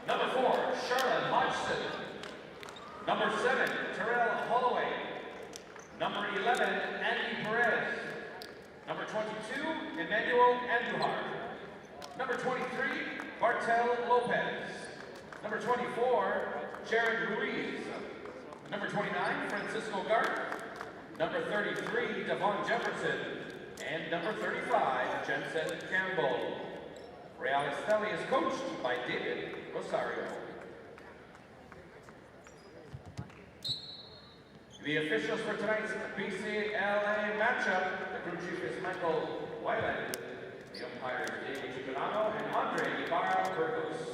Number 4, Charlotte Hodgson. Number 7, Terrell Holloway. Number 11, Andy Perez. Number 22, Emmanuel Andujar. Number 23, Bartel Lopez. Number 24, Jared Ruiz. Number 29, Francisco Garth. Number 33, Devon Jefferson. And number 35, Jensen Campbell. Real Estelí is coached by David Rosario. The officials for tonight's BCLA matchup, the crew chief is Michael Weiland. The umpires, David Chicanano and Andre Ibarra-Burgos.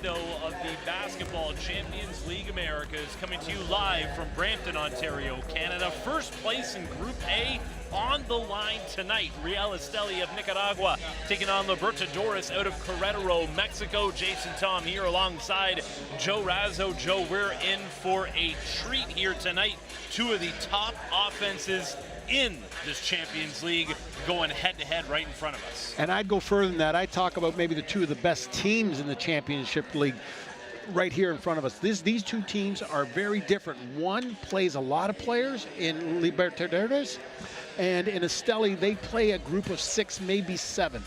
Of the Basketball Champions League Americas, coming to you live from Brampton, Ontario, Canada. First place in Group A on the line tonight. Real Estelí of Nicaragua taking on Libertadores out of Querétaro, Mexico. Jason Tom here alongside Joe Razzo. Joe, we're in for a treat here tonight. Two of the top offenses in this Champions League going head-to-head right in front of us. And I'd go further than that. I'd talk about maybe the two of the best teams in the Championship League right here in front of us. These two teams are very different. One plays a lot of players in Libertadores, and in Estelí, they play a group of 6, maybe 7.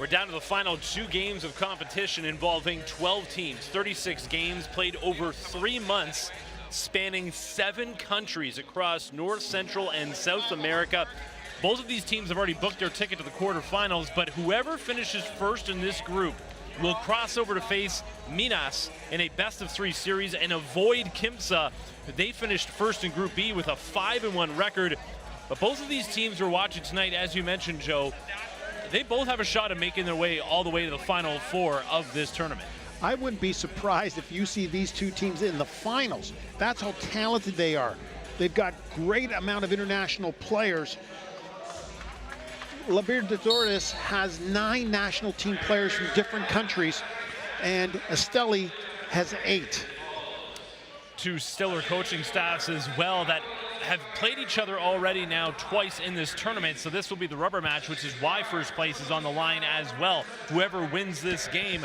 We're down to the final 2 games of competition involving 12 teams, 36 games played over 3 months, spanning 7 countries across North, Central, and South America. Both of these teams have already booked their ticket to the quarterfinals, but whoever finishes first in this group will cross over to face Minas in a best-of-3 series and avoid Kimsa. They finished first in Group B with a 5-1 record. But both of these teams we're watching tonight, as you mentioned, Joe, they both have a shot at making their way all the way to the Final Four of this tournament. I wouldn't be surprised if you see these two teams in the finals. That's how talented they are. They've got great amount of international players. Libertadores has 9 national team players from different countries, and Estelí has 8. 2 stellar coaching staffs as well that have played each other already now twice in this tournament, so this will be the rubber match, which is why first place is on the line as well. Whoever wins this game,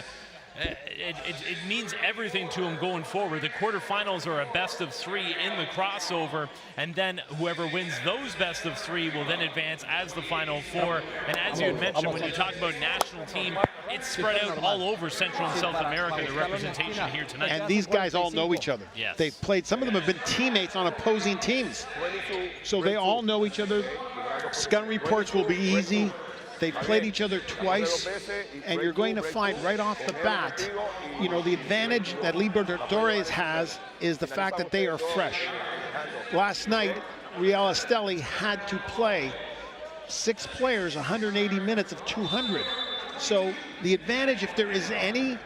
it means everything to them going forward. The quarterfinals are a best-of-3 in the crossover, and then whoever wins those best-of-3 will then advance as the Final Four. And as you had mentioned, when you talk about national team, it's spread out all over Central and South America, the representation here tonight. And these guys all know each other. Yes. They've played, some of them have been teammates on opposing teams. So they all know each other. Scouting reports will be easy. They've played each other twice, and you're going to find right off the bat, you know, the advantage that Libertadores has is the fact that they are fresh. Last night, Real Estelí had to play 6 players, 180 minutes of 200. So the advantage, if there is any,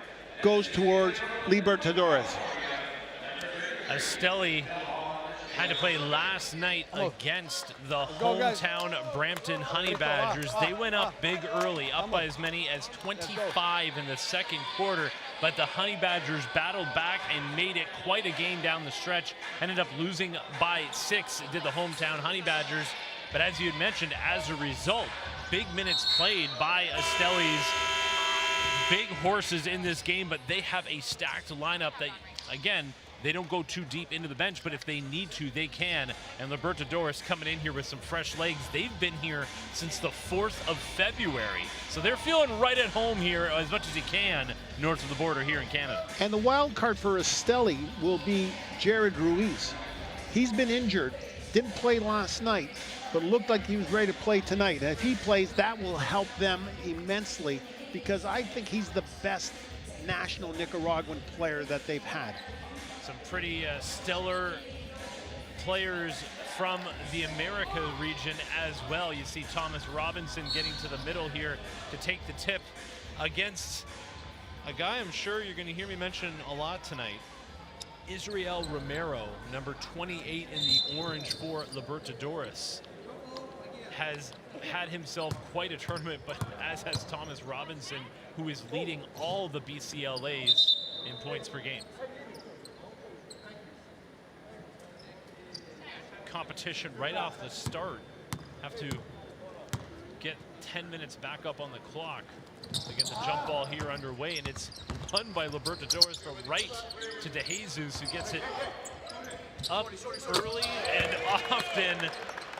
goes towards Libertadores. Estelí had to play last night against the hometown Brampton Honey Badgers. They went up big early, up by as many as 25 in the second quarter, but the Honey Badgers battled back and made it quite a game down the stretch. Ended up losing by 6, did the hometown Honey Badgers. But as you had mentioned, as a result, big minutes played by Estelí's big horses in this game, but they have a stacked lineup that, again, they don't go too deep into the bench, but if they need to, they can. And Libertadores coming in here with some fresh legs. They've been here since the 4th of February. So they're feeling right at home here as much as he can north of the border here in Canada. And the wild card for Estelí will be Jared Ruiz. He's been injured, didn't play last night, but looked like he was ready to play tonight. And if he plays, that will help them immensely, because I think he's the best national Nicaraguan player that they've had. Some pretty stellar players from the America region as well. You see Thomas Robinson getting to the middle here to take the tip against a guy I'm sure you're going to hear me mention a lot tonight. Israel Romero, number 28 in the orange for Libertadores, has had himself quite a tournament, but as has Thomas Robinson, who is leading all the BCLAs in points per game. Competition right off the start. Have to get 10 minutes back up on the clock to get the jump ball here underway, and it's won by Libertadores from right to De Jesus, who gets it up early and often.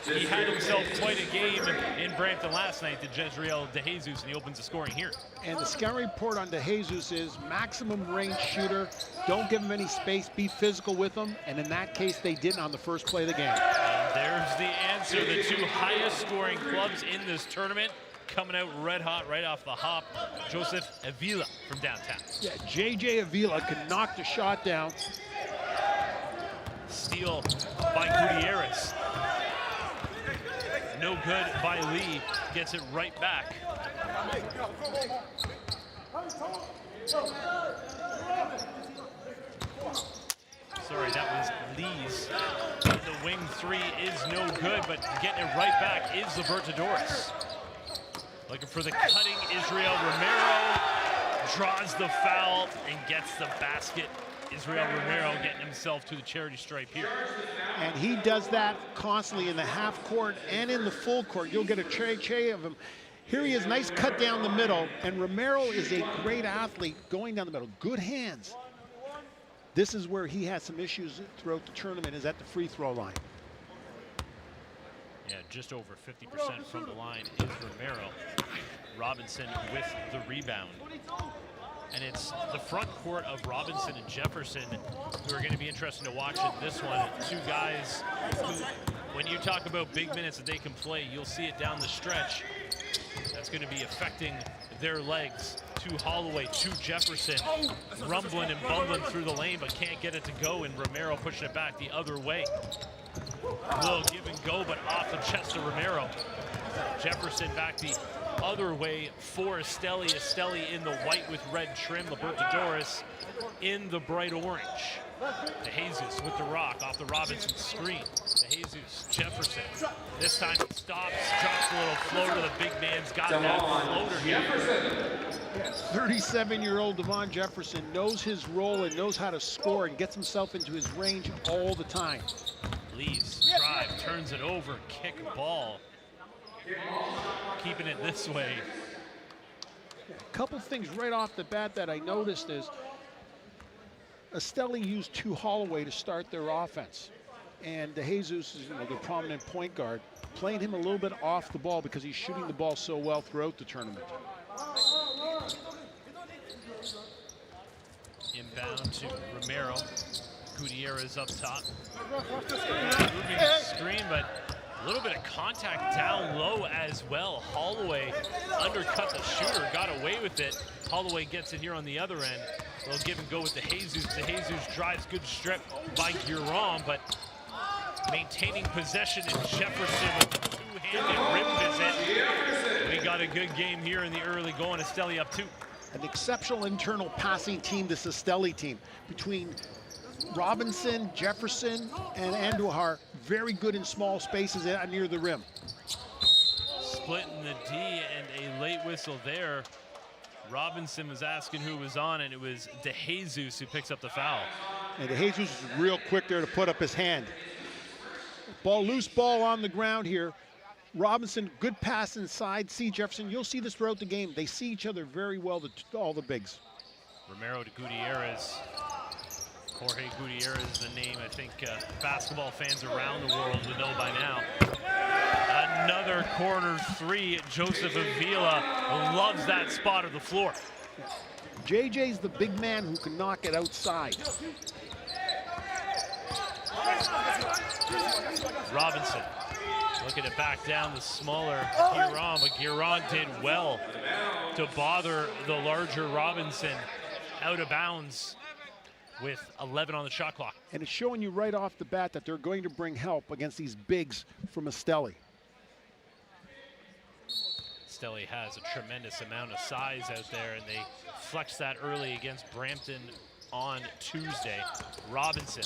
He had himself quite a game in Brampton last night to Jezreel De Jesus, and he opens the scoring here. And the scouting report on De Jesus is maximum range shooter. Don't give him any space, be physical with him. And in that case, they didn't on the first play of the game. And there's the answer. The 2 highest scoring clubs in this tournament coming out red hot right off the hop. Joseph Avila from downtown. Yeah, JJ Avila can knock the shot down. Steal by Gutierrez. No good by Lee, gets it right back. Sorry, that was Lee's. And the wing 3 is no good, but getting it right back is Libertadores. Looking for the cutting Israel Romero, draws the foul and gets the basket. Israel Romero getting himself to the charity stripe here. And he does that constantly in the half court and in the full court. You'll get a tray of him. Here he is, nice cut down the middle. And Romero is a great athlete going down the middle. Good hands. This is where he had some issues throughout the tournament, is at the free throw line. Yeah, just over 50% from the line is Romero. Robinson with the rebound. And it's the front court of Robinson and Jefferson who are going to be interesting to watch in this one. Two guys who, when you talk about big minutes that they can play, you'll see it down the stretch. That's going to be affecting their legs. To Holloway, to Jefferson, rumbling and bumbling through the lane, but can't get it to go, and Romero pushing it back the other way. A little give and go, but off the chest of Romero. Jefferson back the other way for Estelí. Estelí in the white with red trim. Libertadores in the bright orange. De Jesus with the rock off the Robinson screen. De Jesus, Jefferson. This time he stops, drops a little floater. The big man's got that floater here. 37-year-old Devon Jefferson knows his role and knows how to score and gets himself into his range all the time. Leaves, drive, turns it over, kick ball. Keeping it this way. A couple things right off the bat that I noticed is Estelí used to Holloway to start their offense. And De Jesus is, the prominent point guard, playing him a little bit off the ball because he's shooting the ball so well throughout the tournament. Inbound to Romero. Gutierrez up top. Moving the screen, but a little bit of contact down low as well. Holloway undercut the shooter, got away with it. Holloway gets it here on the other end. They'll give and go with De Jesus. De Jesus drives, good strip by Guerin, but maintaining possession, and Jefferson with a two-handed rim visit. We got a good game here in the early going. Estelí up 2. An exceptional internal passing team, this Estelí team. Between Robinson, Jefferson, and Andujar, very good in small spaces near the rim. Splitting the D and a late whistle there. Robinson was asking who was on, and it was De Jesus who picks up the foul. And De Jesus is real quick there to put up his hand. Loose ball on the ground here. Robinson, good pass inside. See Jefferson, you'll see this throughout the game. They see each other very well, all the bigs. Romero to Gutierrez. Jorge Gutierrez is the name I think basketball fans around the world would know by now. Another corner 3. Joseph Avila loves that spot of the floor. JJ's the big man who can knock it outside. Robinson looking to back down the smaller Guerin, but Guerin did well to bother the larger Robinson. Out of bounds with 11 on the shot clock. And it's showing you right off the bat that they're going to bring help against these bigs from Estelí. Estelí has a tremendous amount of size out there, and they flexed that early against Brampton on Tuesday. Robinson.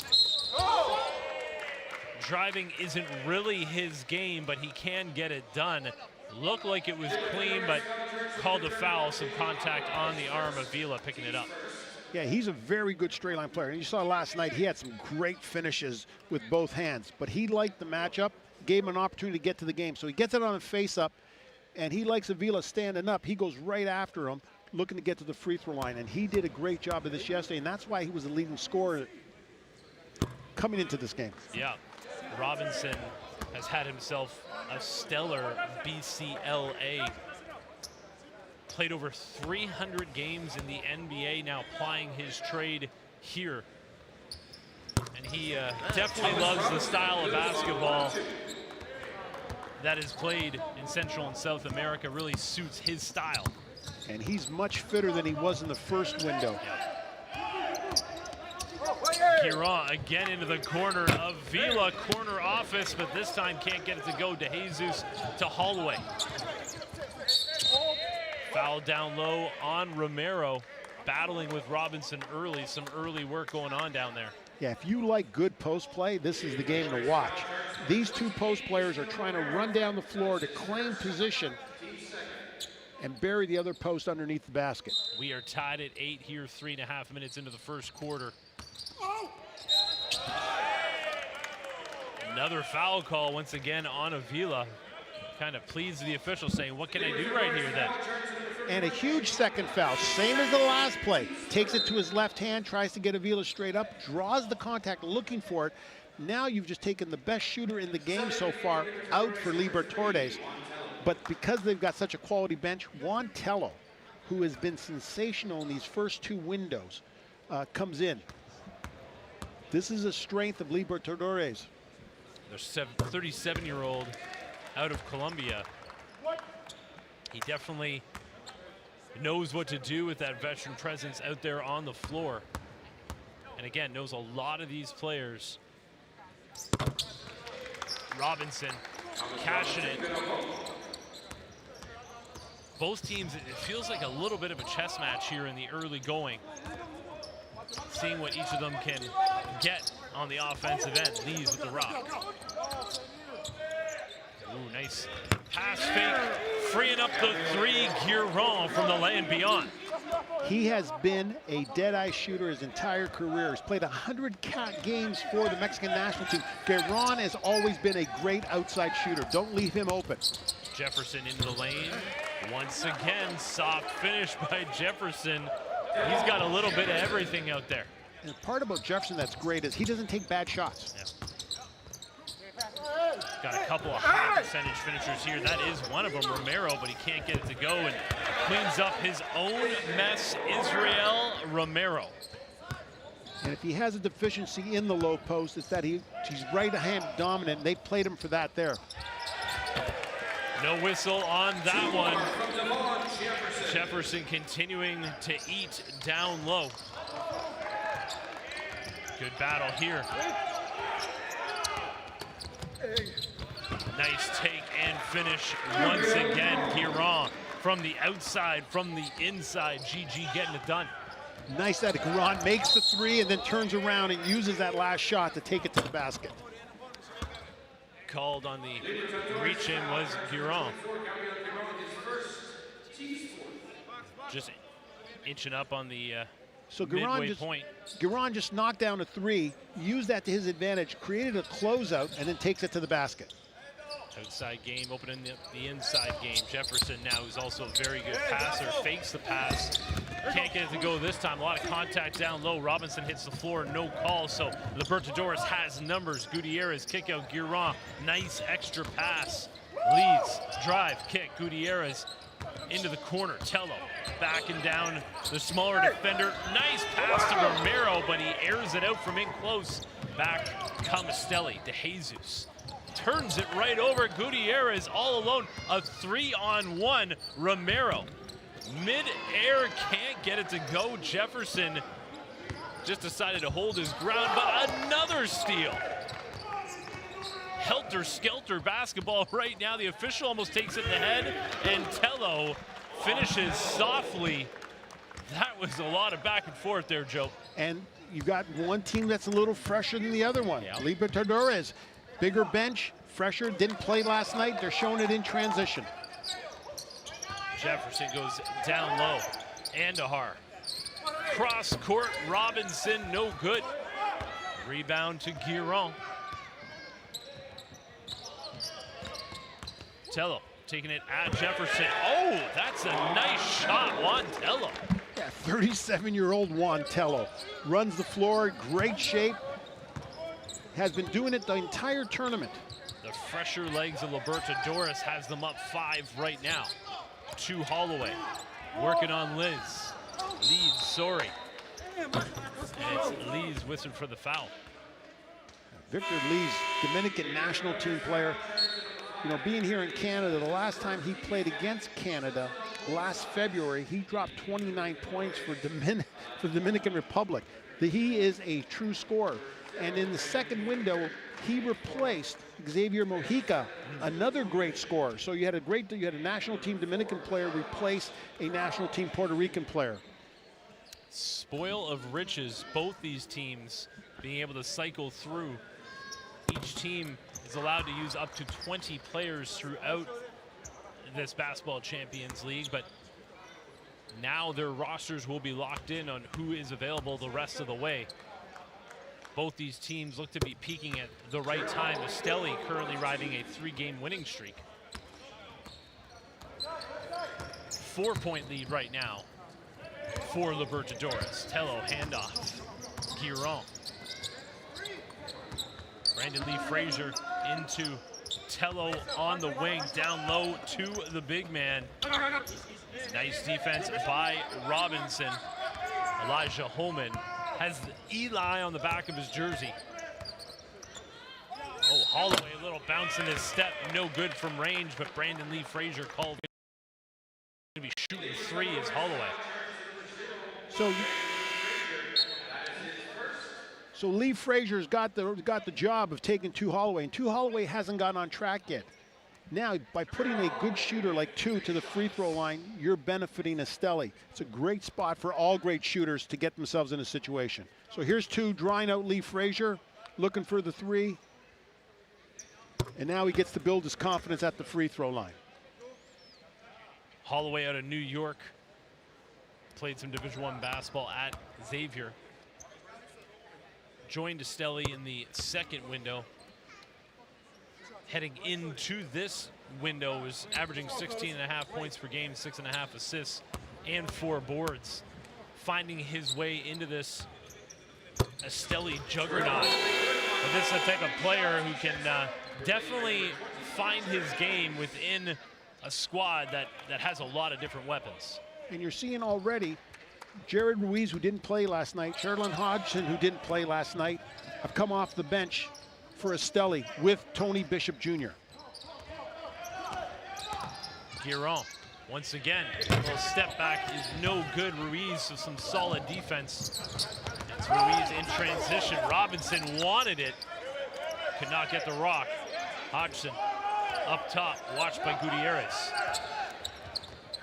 Driving isn't really his game, but he can get it done. Looked like it was clean, but called a foul, some contact on the arm of Vila picking it up. Yeah, he's a very good straight line player. And you saw last night, he had some great finishes with both hands, but he liked the matchup, gave him an opportunity to get to the game. So he gets it on a face-up, and he likes Avila standing up. He goes right after him, looking to get to the free throw line, and he did a great job of this yesterday, and that's why he was the leading scorer coming into this game. Yeah, Robinson has had himself a stellar BCLA. Played over 300 games in the NBA, now plying his trade here. And he definitely loves the style of basketball that is played in Central and South America, really suits his style. And he's much fitter than he was in the first window. Guerin again into the corner of Vila, corner office, but this time can't get it to go. De Jesus to Holloway. Foul down low on Romero, battling with Robinson early. Some early work going on down there. Yeah, if you like good post play, this is the game to watch. These two post players are trying to run down the floor to claim position and bury the other post underneath the basket. We are tied at 8 here, 3.5 minutes into the first quarter. Another foul call once again on Avila. Kind of pleads the official, saying, what can I do right here then? And a huge second foul, same as the last play. Takes it to his left hand, tries to get Avila straight up, draws the contact looking for it, Now you've just taken the best shooter in the game so far out for Libertadores. But because they've got such a quality bench, Juan Tello, who has been sensational in these first 2 windows, comes in. This is a strength of Libertadores. There's 37-year-old out of Colombia. He definitely knows what to do with that veteran presence out there on the floor. And again, knows a lot of these players. Robinson cashing it. Both teams, it feels like a little bit of a chess match here in the early going. Seeing what each of them can get on the offensive end. Lees with the rock. Ooh, nice pass fake. Freeing up the 3, Guiron from the land beyond. He has been a dead-eye shooter his entire career. He's played 100 games for the Mexican national team. Guiron has always been a great outside shooter. Don't leave him open. Jefferson into the lane. Once again, soft finish by Jefferson. He's got a little bit of everything out there. And the part about Jefferson that's great is he doesn't take bad shots. Yeah. Got a couple of high percentage finishers here. That is one of them, Romero, but he can't get it to go and cleans up his own mess, Israel Romero. And if he has a deficiency in the low post, it's that he's right-hand dominant. They played him for that there. No whistle on that one. Jefferson continuing to eat down low. Good battle here. Nice take and finish once again. Guiron from the outside, from the inside. GG getting it done. Nice that Guiron makes the 3 and then turns around and uses that last shot to take it to the basket. Called on the reach-in was Guiron. Just inching up on the midway point. Guiron just knocked down a 3, used that to his advantage, created a closeout, and then takes it to the basket. Outside game, opening the inside game. Jefferson now is also a very good passer, fakes the pass. Can't get it to go this time. A lot of contact down low. Robinson hits the floor, no call, so Libertadores has numbers. Gutierrez kick out Guiron. Nice extra pass. Leads, drive, kick. Gutierrez into the corner. Tello backing down the smaller defender. Nice pass to Romero, but he airs it out from in close. Back comes Estelí. De Jesus turns it right over. Gutierrez all alone. A 3-on-1. Romero mid-air, can't get it to go. Jefferson just decided to hold his ground, but another steal. Helter-skelter basketball right now. The official almost takes it in the head, and Tello finishes softly. That was a lot of back and forth there, Joe. And you've got one team that's a little fresher than the other one. Yeah. Libertadores, bigger bench, fresher, didn't play last night. They're showing it in transition. Jefferson goes down low. Andahar. Cross court, Robinson, no good. Rebound to Guiron. Tello taking it at Jefferson. Oh, that's a nice shot, Juan Tello. Yeah, 37-year-old Juan Tello runs the floor, great shape. Has been doing it the entire tournament. The fresher legs of Libertadores has them up 5 right now. To Holloway, working on Liz. Lees, sorry. And it's Lees whistled for the foul. Victor Lees, Dominican national team player. You know, being here in Canada, the last time he played against Canada, last February, he dropped 29 points for the Dominican Republic. He is a true scorer. And in the second window, he replaced Xavier Mojica, another great scorer. So you had a national team Dominican player replace a national team Puerto Rican player. Spoil of riches, both these teams being able to cycle through. Each team is allowed to use up to 20 players throughout this Basketball Champions League, but now their rosters will be locked in on who is available the rest of the way. Both these teams look to be peaking at the right time. Estelí currently riding a 3-game winning streak. 4-point lead right now for Libertadores. Tello handoff. Guiron. Brandon Lee Frazier into Tello on the wing, down low to the big man. Nice defense by Robinson. Elijah Holman has Eli on the back of his jersey. Oh, Holloway, a little bounce in his step, no good from range, but Brandon Lee Frazier called to be shooting three as Holloway. So Lee Frazier's got the job of taking two Holloway, and two Holloway hasn't gotten on track yet. Now, by putting a good shooter like two to the free throw line, you're benefiting Estelí. It's a great spot for all great shooters to get themselves in a situation. So here's two drawing out Lee Frazier, looking for the three. And now he gets to build his confidence at the free throw line. Holloway out of New York. Played some Division I basketball at Xavier. Joined Estelí in the second window. Heading into this window was averaging 16.5 points per game, 6.5 assists, and 4 boards. Finding his way into this Estelí juggernaut. But this is the type of player who can definitely find his game within a squad that has a lot of different weapons. And you're seeing already Jared Ruiz, who didn't play last night, Sherlyn Hodgson, who didn't play last night, have come off the bench for Estelí with Tony Bishop Jr. Guérin, once again, a little step back is no good. Ruiz with some solid defense. It's Ruiz in transition. Robinson wanted it, could not get the rock. Hodgson up top, watched by Gutierrez.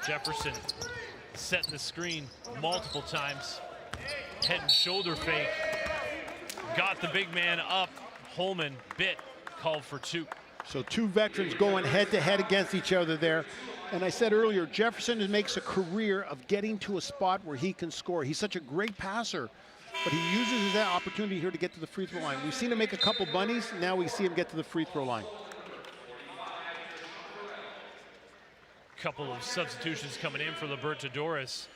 Jefferson setting the screen multiple times. Head and shoulder fake. Got the big man up. Holman bit, called for two. So two veterans going head to head against each other there. And I said earlier, Jefferson makes a career of getting to a spot where he can score. He's such a great passer, but he uses that opportunity here to get to the free throw line. We've seen him make a couple bunnies. Now we see him get to the free throw line. Couple of substitutions coming in for Libertadores.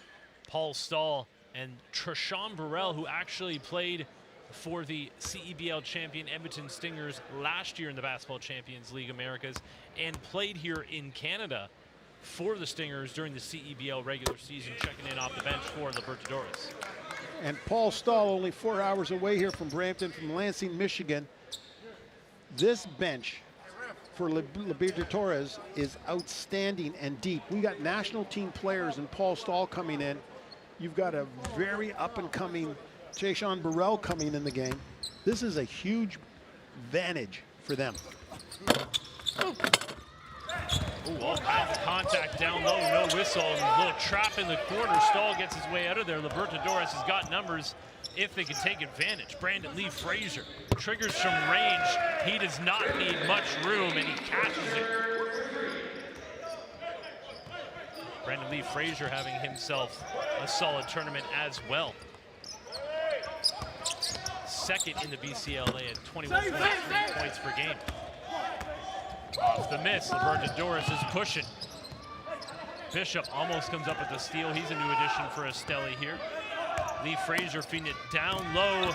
Paul Stahl and Treshawn Burrell, who actually played for the CEBL champion Edmonton Stingers last year in the Basketball Champions League Americas, and played here in Canada for the Stingers during the CEBL regular season, checking in off the bench for Libertadores. And Paul Stahl, only 4 hours away here from Brampton, from Lansing, Michigan. This bench for Libertadores is outstanding and deep. We got national team players and Paul Stahl coming in. You've got a very up-and-coming Treshawn Burrell coming in the game. This is a huge advantage for them. Ooh, all kinds of contact down low, no whistle, and a little trap in the corner. Stahl gets his way out of there. Libertadores has got numbers if they can take advantage. Brandon Lee Frazier triggers from range. He does not need much room, and he catches it. Brandon Lee Frazier having himself a solid tournament as well. Second in the BCLA at 21.3 points per game. Off the miss, Libertadores is pushing. Bishop almost comes up with the steal. He's a new addition for Estelí here. Lee Frazier feeding it down low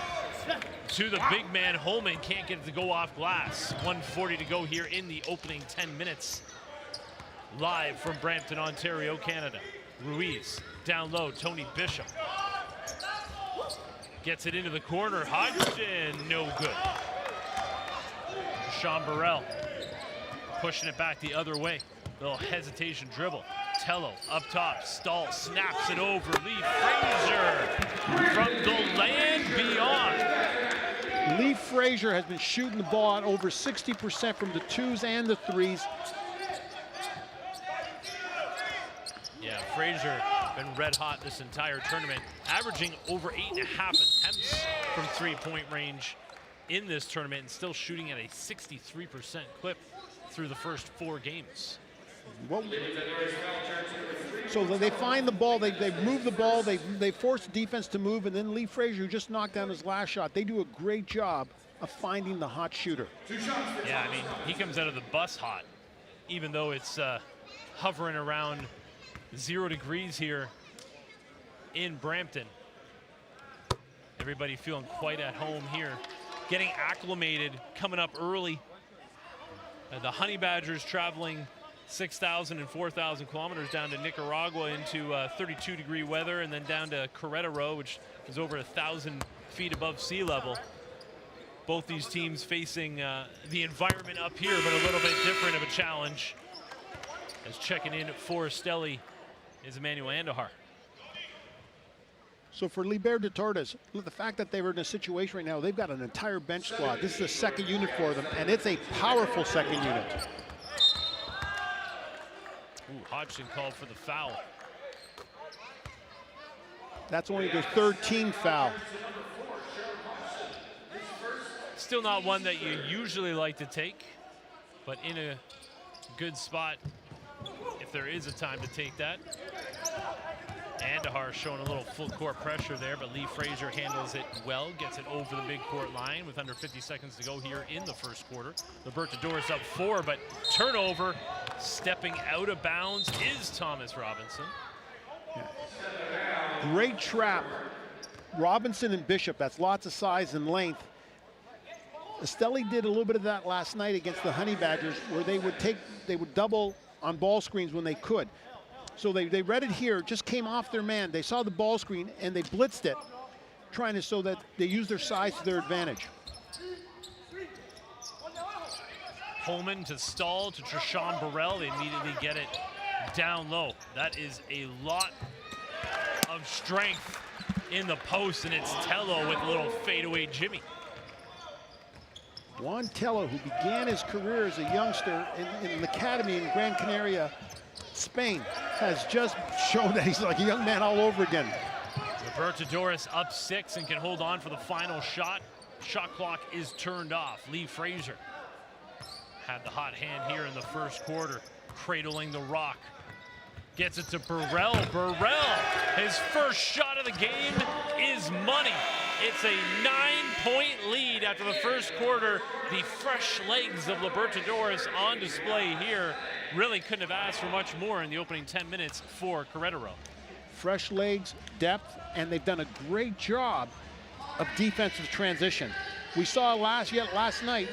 to the big man. Holman can't get it to go off glass. 1:40 to go here in the opening 10 minutes. Live from Brampton, Ontario, Canada. Ruiz down low, Tony Bishop. Gets it into the corner, Hodgson, no good. Sean Burrell pushing it back the other way. Little hesitation dribble. Tello up top, Stahl snaps it over. Lee Frazier from the land beyond. Lee Frazier has been shooting the ball at over 60% from the twos and the threes. Yeah, Frazier been red hot this entire tournament, averaging over 8.5 attempts from three-point range in this tournament, and still shooting at a 63% clip through the first 4 games. Well, so they find the ball, they move the ball, they force the defense to move, and then Lee Frazier, who just knocked down his last shot, they do a great job of finding the hot shooter. Yeah, I mean, he comes out of the bus hot, even though it's hovering around 0 degrees here in Brampton. Everybody feeling quite at home here getting acclimated, coming up early. The Honey Badgers traveling 6,000 and 4,000 kilometers down to Nicaragua into 32-degree weather, and then down to Querétaro, which is over 1,000 feet above sea level. Both these teams facing the environment up here, but a little bit different of a challenge. As checking in for Estelí is Emmanuel Andahar. So for Libertadores, the fact that they were in a situation right now, they've got an entire bench squad. This is the second unit for them, and it's a powerful second unit. Ooh, Hodgson called for the foul. That's only their third team foul. Still not one that you usually like to take, but in a good spot if there is a time to take that. Andahar showing a little full court pressure there, but Lee Frazier handles it well, gets it over the midcourt line with under 50 seconds to go here in the first quarter. Libertadores up 4, but turnover, stepping out of bounds is Thomas Robinson. Yeah. Great trap. Robinson and Bishop, that's lots of size and length. Estelí did a little bit of that last night against the Honey Badgers, where they would double on ball screens when they could. So they read it here, just came off their man. They saw the ball screen and they blitzed it, trying to so that they use their size to their advantage. Holman to Stahl to Trishan Burrell. They immediately get it down low. That is a lot of strength in the post, and it's Tello with a little fadeaway Jimmy. Juan Tello, who began his career as a youngster in an academy in Gran Canaria, Spain, has just shown that he's like a young man all over again. Libertadores up 6 and can hold on for the final shot. Shot clock is turned off. Lee Frazier had the hot hand here in the first quarter, cradling the rock. Gets it to Burrell. Burrell, his first shot of the game is money. It's a 9-point lead after the first quarter. The fresh legs of Libertadores on display here. Really couldn't have asked for much more in the opening 10 minutes for Querétaro. Fresh legs, depth, and they've done a great job of defensive transition. We saw last night,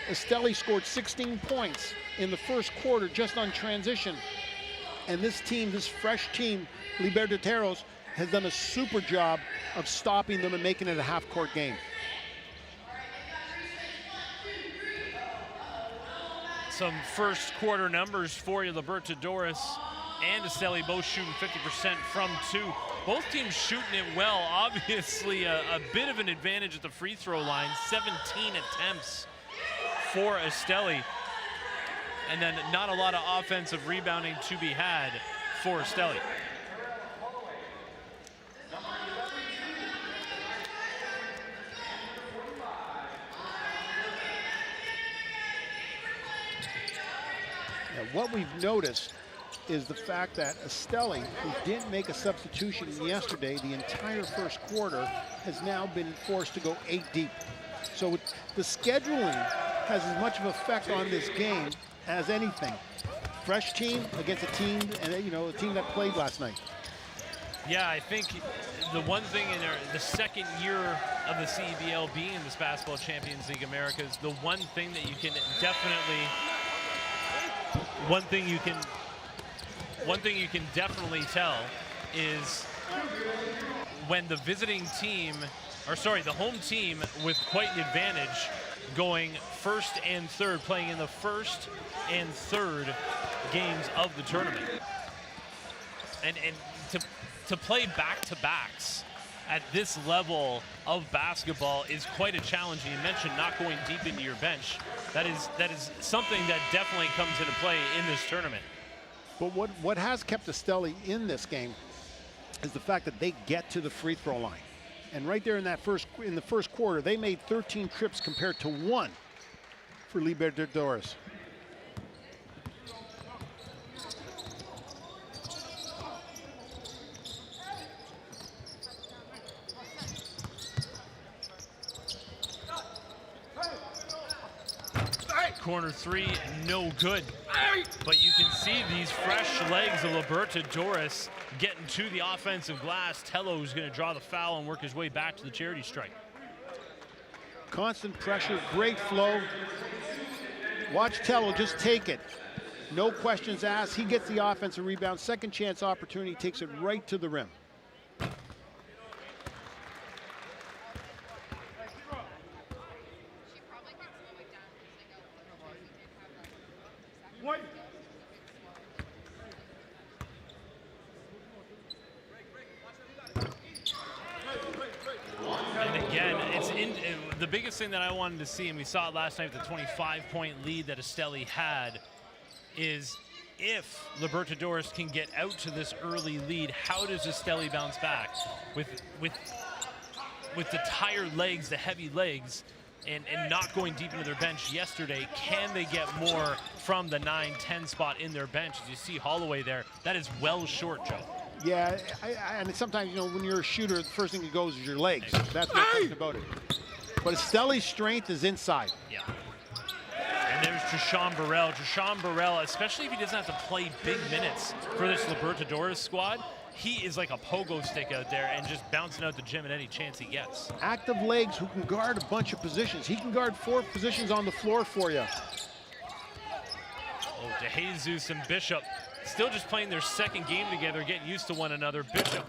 Estelí scored 16 points in the first quarter just on transition. And this team, this fresh team, Libertadores, has done a super job of stopping them and making it a half-court game. Some first quarter numbers for you. Libertadores and Estelí both shooting 50% from 2. Both teams shooting it well. Obviously a bit of an advantage at the free throw line. 17 attempts for Estelí. And then not a lot of offensive rebounding to be had for Estelí. What we've noticed is the fact that Estelí, who didn't make a substitution yesterday, the entire first quarter, has now been forced to go 8 deep. So the scheduling has as much of an effect on this game as anything. Fresh team against a team, and a team that played last night. Yeah, I think the one thing in the second year of the CEBL being in this Basketball Champions League Americas, the one thing that you can definitely tell is when the visiting team, the home team with quite an advantage, going first and third, playing in the first and third games of the tournament. And to play back-to-backs at this level of basketball is quite a challenge. You mentioned not going deep into your bench. That is something that definitely comes into play in this tournament. But what has kept Estelí in this game is the fact that they get to the free throw line. And right there in the first quarter, they made 13 trips compared to 1 for Libertadores. Corner 3, no good. But you can see these fresh legs of Libertadores getting to the offensive glass. Tello's going to draw the foul and work his way back to the charity strike. Constant pressure, great flow. Watch Tello just take it. No questions asked. He gets the offensive rebound. Second chance opportunity, takes it right to the rim. The biggest thing that I wanted to see, and we saw it last night with the 25-point lead that Estelí had, is if Libertadores can get out to this early lead, how does Estelí bounce back? With the tired legs, the heavy legs, and not going deep into their bench yesterday, can they get more from the 9-10 spot in their bench? As you see Holloway there, that is well short, Joe. Yeah, and sometimes, you know, when you're a shooter, the first thing that goes is your legs. That's no question about it. But Estelí's strength is inside. Yeah. And there's Trishan Burrell. Trishan Burrell, especially if he doesn't have to play big minutes for this Libertadores squad, he is like a pogo stick out there and just bouncing out the gym at any chance he gets. Active legs who can guard a bunch of positions. He can guard 4 positions on the floor for you. Oh, DeJesus and Bishop still just playing their second game together, getting used to one another. Bishop,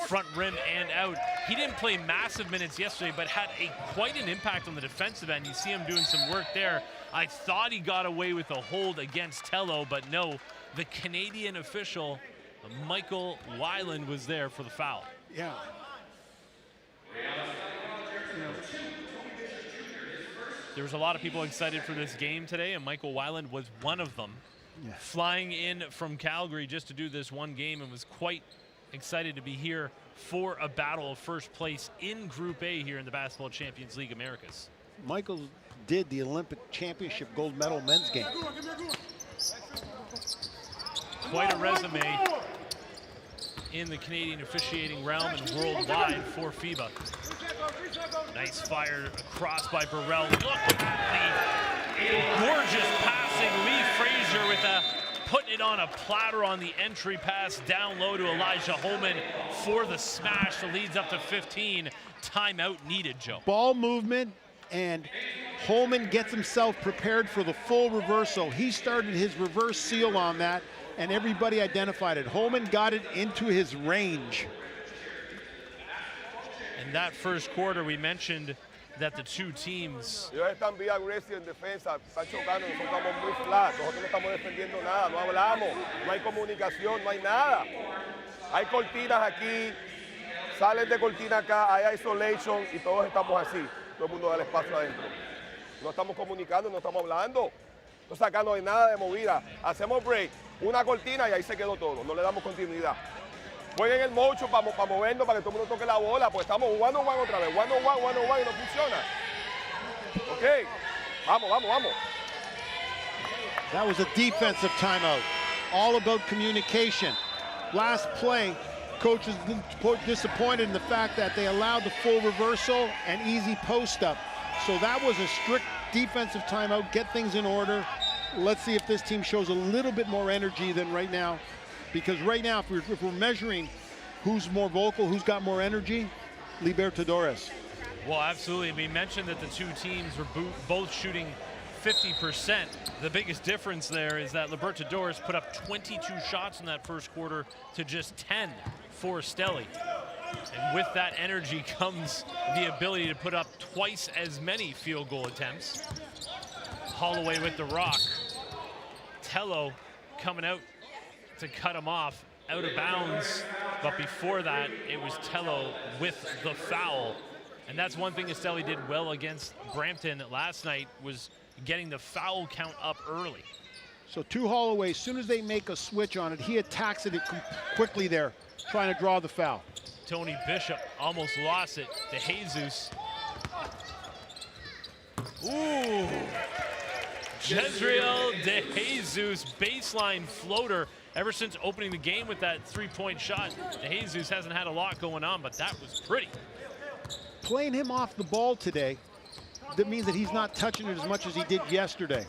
front rim and out. He didn't play massive minutes yesterday, but had quite an impact on the defensive end. You see him doing some work there. I thought he got away with a hold against Tello, but no, the Canadian official, Michael Weiland, was there for the foul. Yeah. There was a lot of people excited for this game today, and Michael Weiland was one of them. Yeah. Flying in from Calgary just to do this one game, and was quite excited to be here for a battle of first place in Group A here in the Basketball Champions League Americas. Michael did the Olympic Championship gold medal men's game. Quite a resume in the Canadian officiating realm and worldwide for FIBA. Nice fire across by Burrell. Look at the gorgeous passing. Lee Frazier with putting it on a platter on the entry pass down low to Elijah Holman for the smash. The lead's up to 15. Timeout needed, Joe. Ball movement, and Holman gets himself prepared for the full reversal. He started his reverse seal on that, and everybody identified it. Holman got it into his range. In that first quarter, we mentioned that the two teams. Ellos están bien agresivos en defensa, están chocando, nosotros estamos muy flat, nosotros no estamos defendiendo nada, no hablamos, no hay comunicación, no hay nada. Hay cortinas aquí, salen de cortina acá, hay isolation y todos estamos así, todo el mundo da el espacio adentro. No estamos comunicando, no estamos hablando, no sacando de nada de movida. Hacemos break, una cortina y ahí se quedó todo, no le damos continuidad. Jueguen el mocho para movernos, para que todo el mundo toque la bola, pues estamos one on one otra vez, one on one y no funciona. Ok, vamos, vamos, vamos. That was a defensive timeout, all about communication. Last play, coach is disappointed in the fact that they allowed the full reversal and easy post up. So that was a strict defensive timeout, get things in order. Let's see if this team shows a little bit more energy than right now. Because right now, if we're measuring who's more vocal, who's got more energy, Libertadores. Well, absolutely. We mentioned that the two teams were both shooting 50%. The biggest difference there is that Libertadores put up 22 shots in that first quarter to just 10 for Estelí. And with that energy comes the ability to put up twice as many field goal attempts. Holloway with the rock. Tello coming out to cut him off, out of bounds. But before that, it was Tello with the foul. And that's one thing Estelí did well against Brampton last night, was getting the foul count up early. So to Holloway, as soon as they make a switch on it, he attacks it quickly there, trying to draw the foul. Tony Bishop almost lost it to Jesus. Ooh. Jezreel DeJesus baseline floater. Ever since opening the game with that three-point shot, DeJesus hasn't had a lot going on, but that was pretty. Playing him off the ball today, that means that he's not touching it as much as he did yesterday.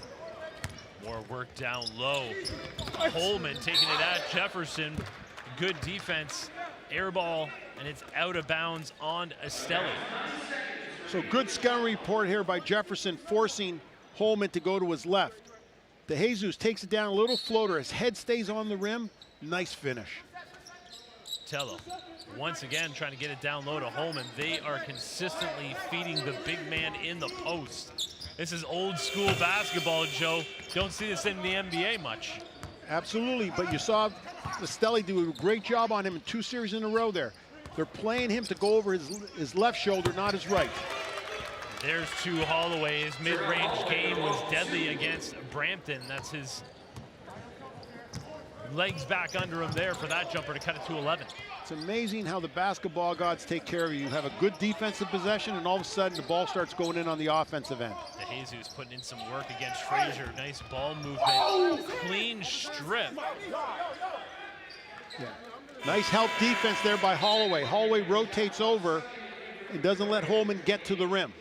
More work down low. Holman taking it at Jefferson. Good defense. Air ball, and it's out of bounds on Estelí. So good scouting report here by Jefferson, forcing Holman to go to his left. De Jesus takes it down, a little floater. His head stays on the rim. Nice finish. Tello, once again, trying to get it down low to Holman. They are consistently feeding the big man in the post. This is old school basketball, Joe. Don't see this in the NBA much. Absolutely, but you saw Estelí do a great job on him in 2 series in a row there. They're playing him to go over his left shoulder, not his right. There's to Holloway. His mid-range game was deadly against Brampton. That's his legs back under him there for that jumper to cut it to 11. It's amazing how the basketball gods take care of you. You have a good defensive possession, and all of a sudden the ball starts going in on the offensive end. De Jesus putting in some work against Frazier. Nice ball movement. Clean strip. Yeah. Nice help defense there by Holloway. Holloway rotates over and doesn't let Holman get to the rim.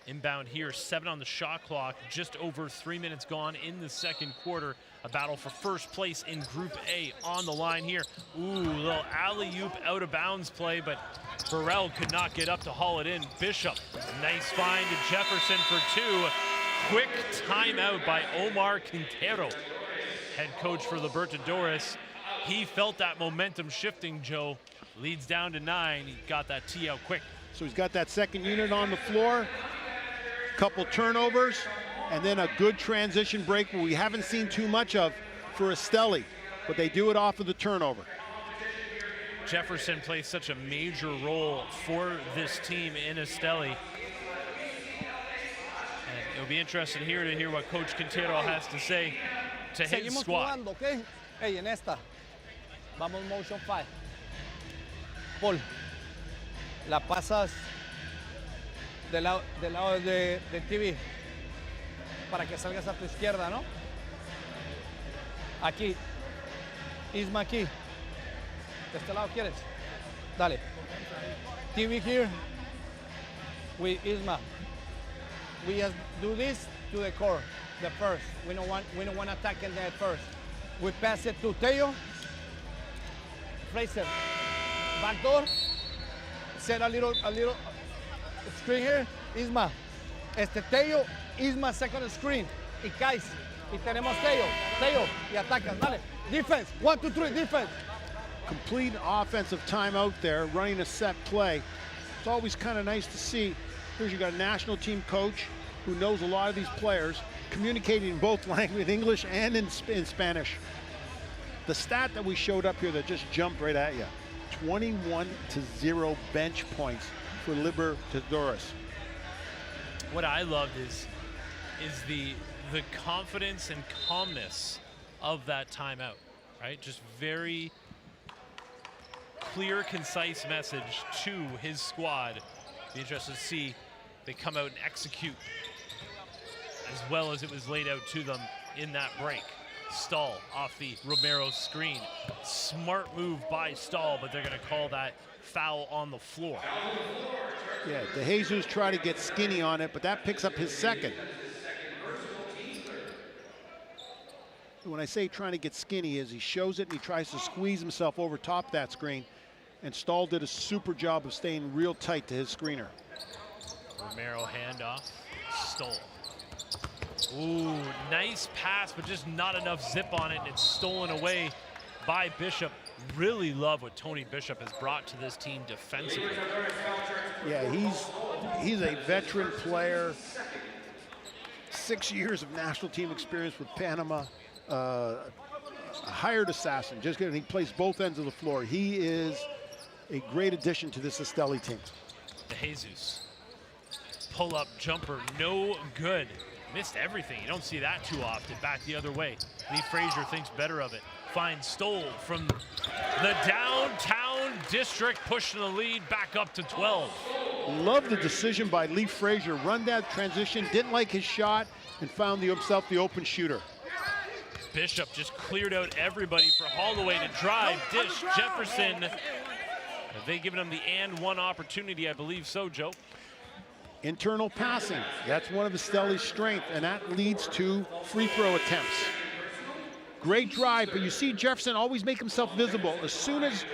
Inbound here, 7 on the shot clock, just over 3 minutes gone in the second quarter. A battle for first place in Group A on the line here. Ooh, little alley-oop out of bounds play, but Burrell could not get up to haul it in. Bishop, nice find to Jefferson for 2. Quick timeout by Omar Quintero, head coach for Libertadores. He felt that momentum shifting, Joe. Leads down to 9, he got that tee out quick. So he's got that second unit on the floor. Couple turnovers, and then a good transition break where we haven't seen too much of for Estelí, but they do it off of the turnover. Jefferson plays such a major role for this team in Estelí. And it'll be interesting here to hear what Coach Quintero has to say to his squad. Jugando, okay? Hey, en esta. Vamos motion 5. Paul, la pasas del lado de TV para que salgas a tu izquierda, ¿no? Aquí. Isma aquí. ¿De este lado quieres? Dale. TV here. We Isma. We just do this to the core, the first. We don't want attack in that first. We pass it to Teo. Fraser. Back door. Set a little screen here. Isma. Teo. Isma second screen. Y caes. Y tenemos Teo. Y atacas. Dale. Defense. 1, 2, 3. Defense. Complete offensive timeout there, running a set play. It's always kind of nice to see. Here's you got a national team coach who knows a lot of these players, communicating in both language, English and in Spanish. The stat that we showed up here that just jumped right at you, 21-0 bench points for Libertadores. What I loved is the confidence and calmness of that timeout, right? Just very clear, concise message to his squad. Be interested to see they come out and execute as well as it was laid out to them in that break. Stahl off the Romero screen. Smart move by Stahl, but they're going to call that foul on the floor. Yeah, De Jesus tried to get skinny on it, but that picks up his second. When I say trying to get skinny is he shows it and he tries to squeeze himself over top that screen, and Stahl did a super job of staying real tight to his screener. Romero handoff, Stahl. Ooh, nice pass, but just not enough zip on it, and it's stolen away by Bishop. Really love what Tony Bishop has brought to this team defensively. Yeah, he's a veteran player, 6 years of national team experience with Panama, a hired assassin, just kidding. He plays both ends of the floor. He is a great addition to this Estelí team. De Jesus, pull-up jumper, no good. Missed everything. You don't see that too often. Back the other way. Lee Frazier thinks better of it. Finds Stoll from the downtown district, pushing the lead back up to 12. Love the decision by Lee Frazier. Run that transition, didn't like his shot, and found himself the open shooter. Bishop just cleared out everybody for Holloway to drive. Dish Jefferson. Have they given him the and one opportunity? I believe so, Joe. Internal passing, that's one of Estelí's strengths, and that leads to free throw attempts. Great drive, but you see Jefferson always make himself visible. As soon as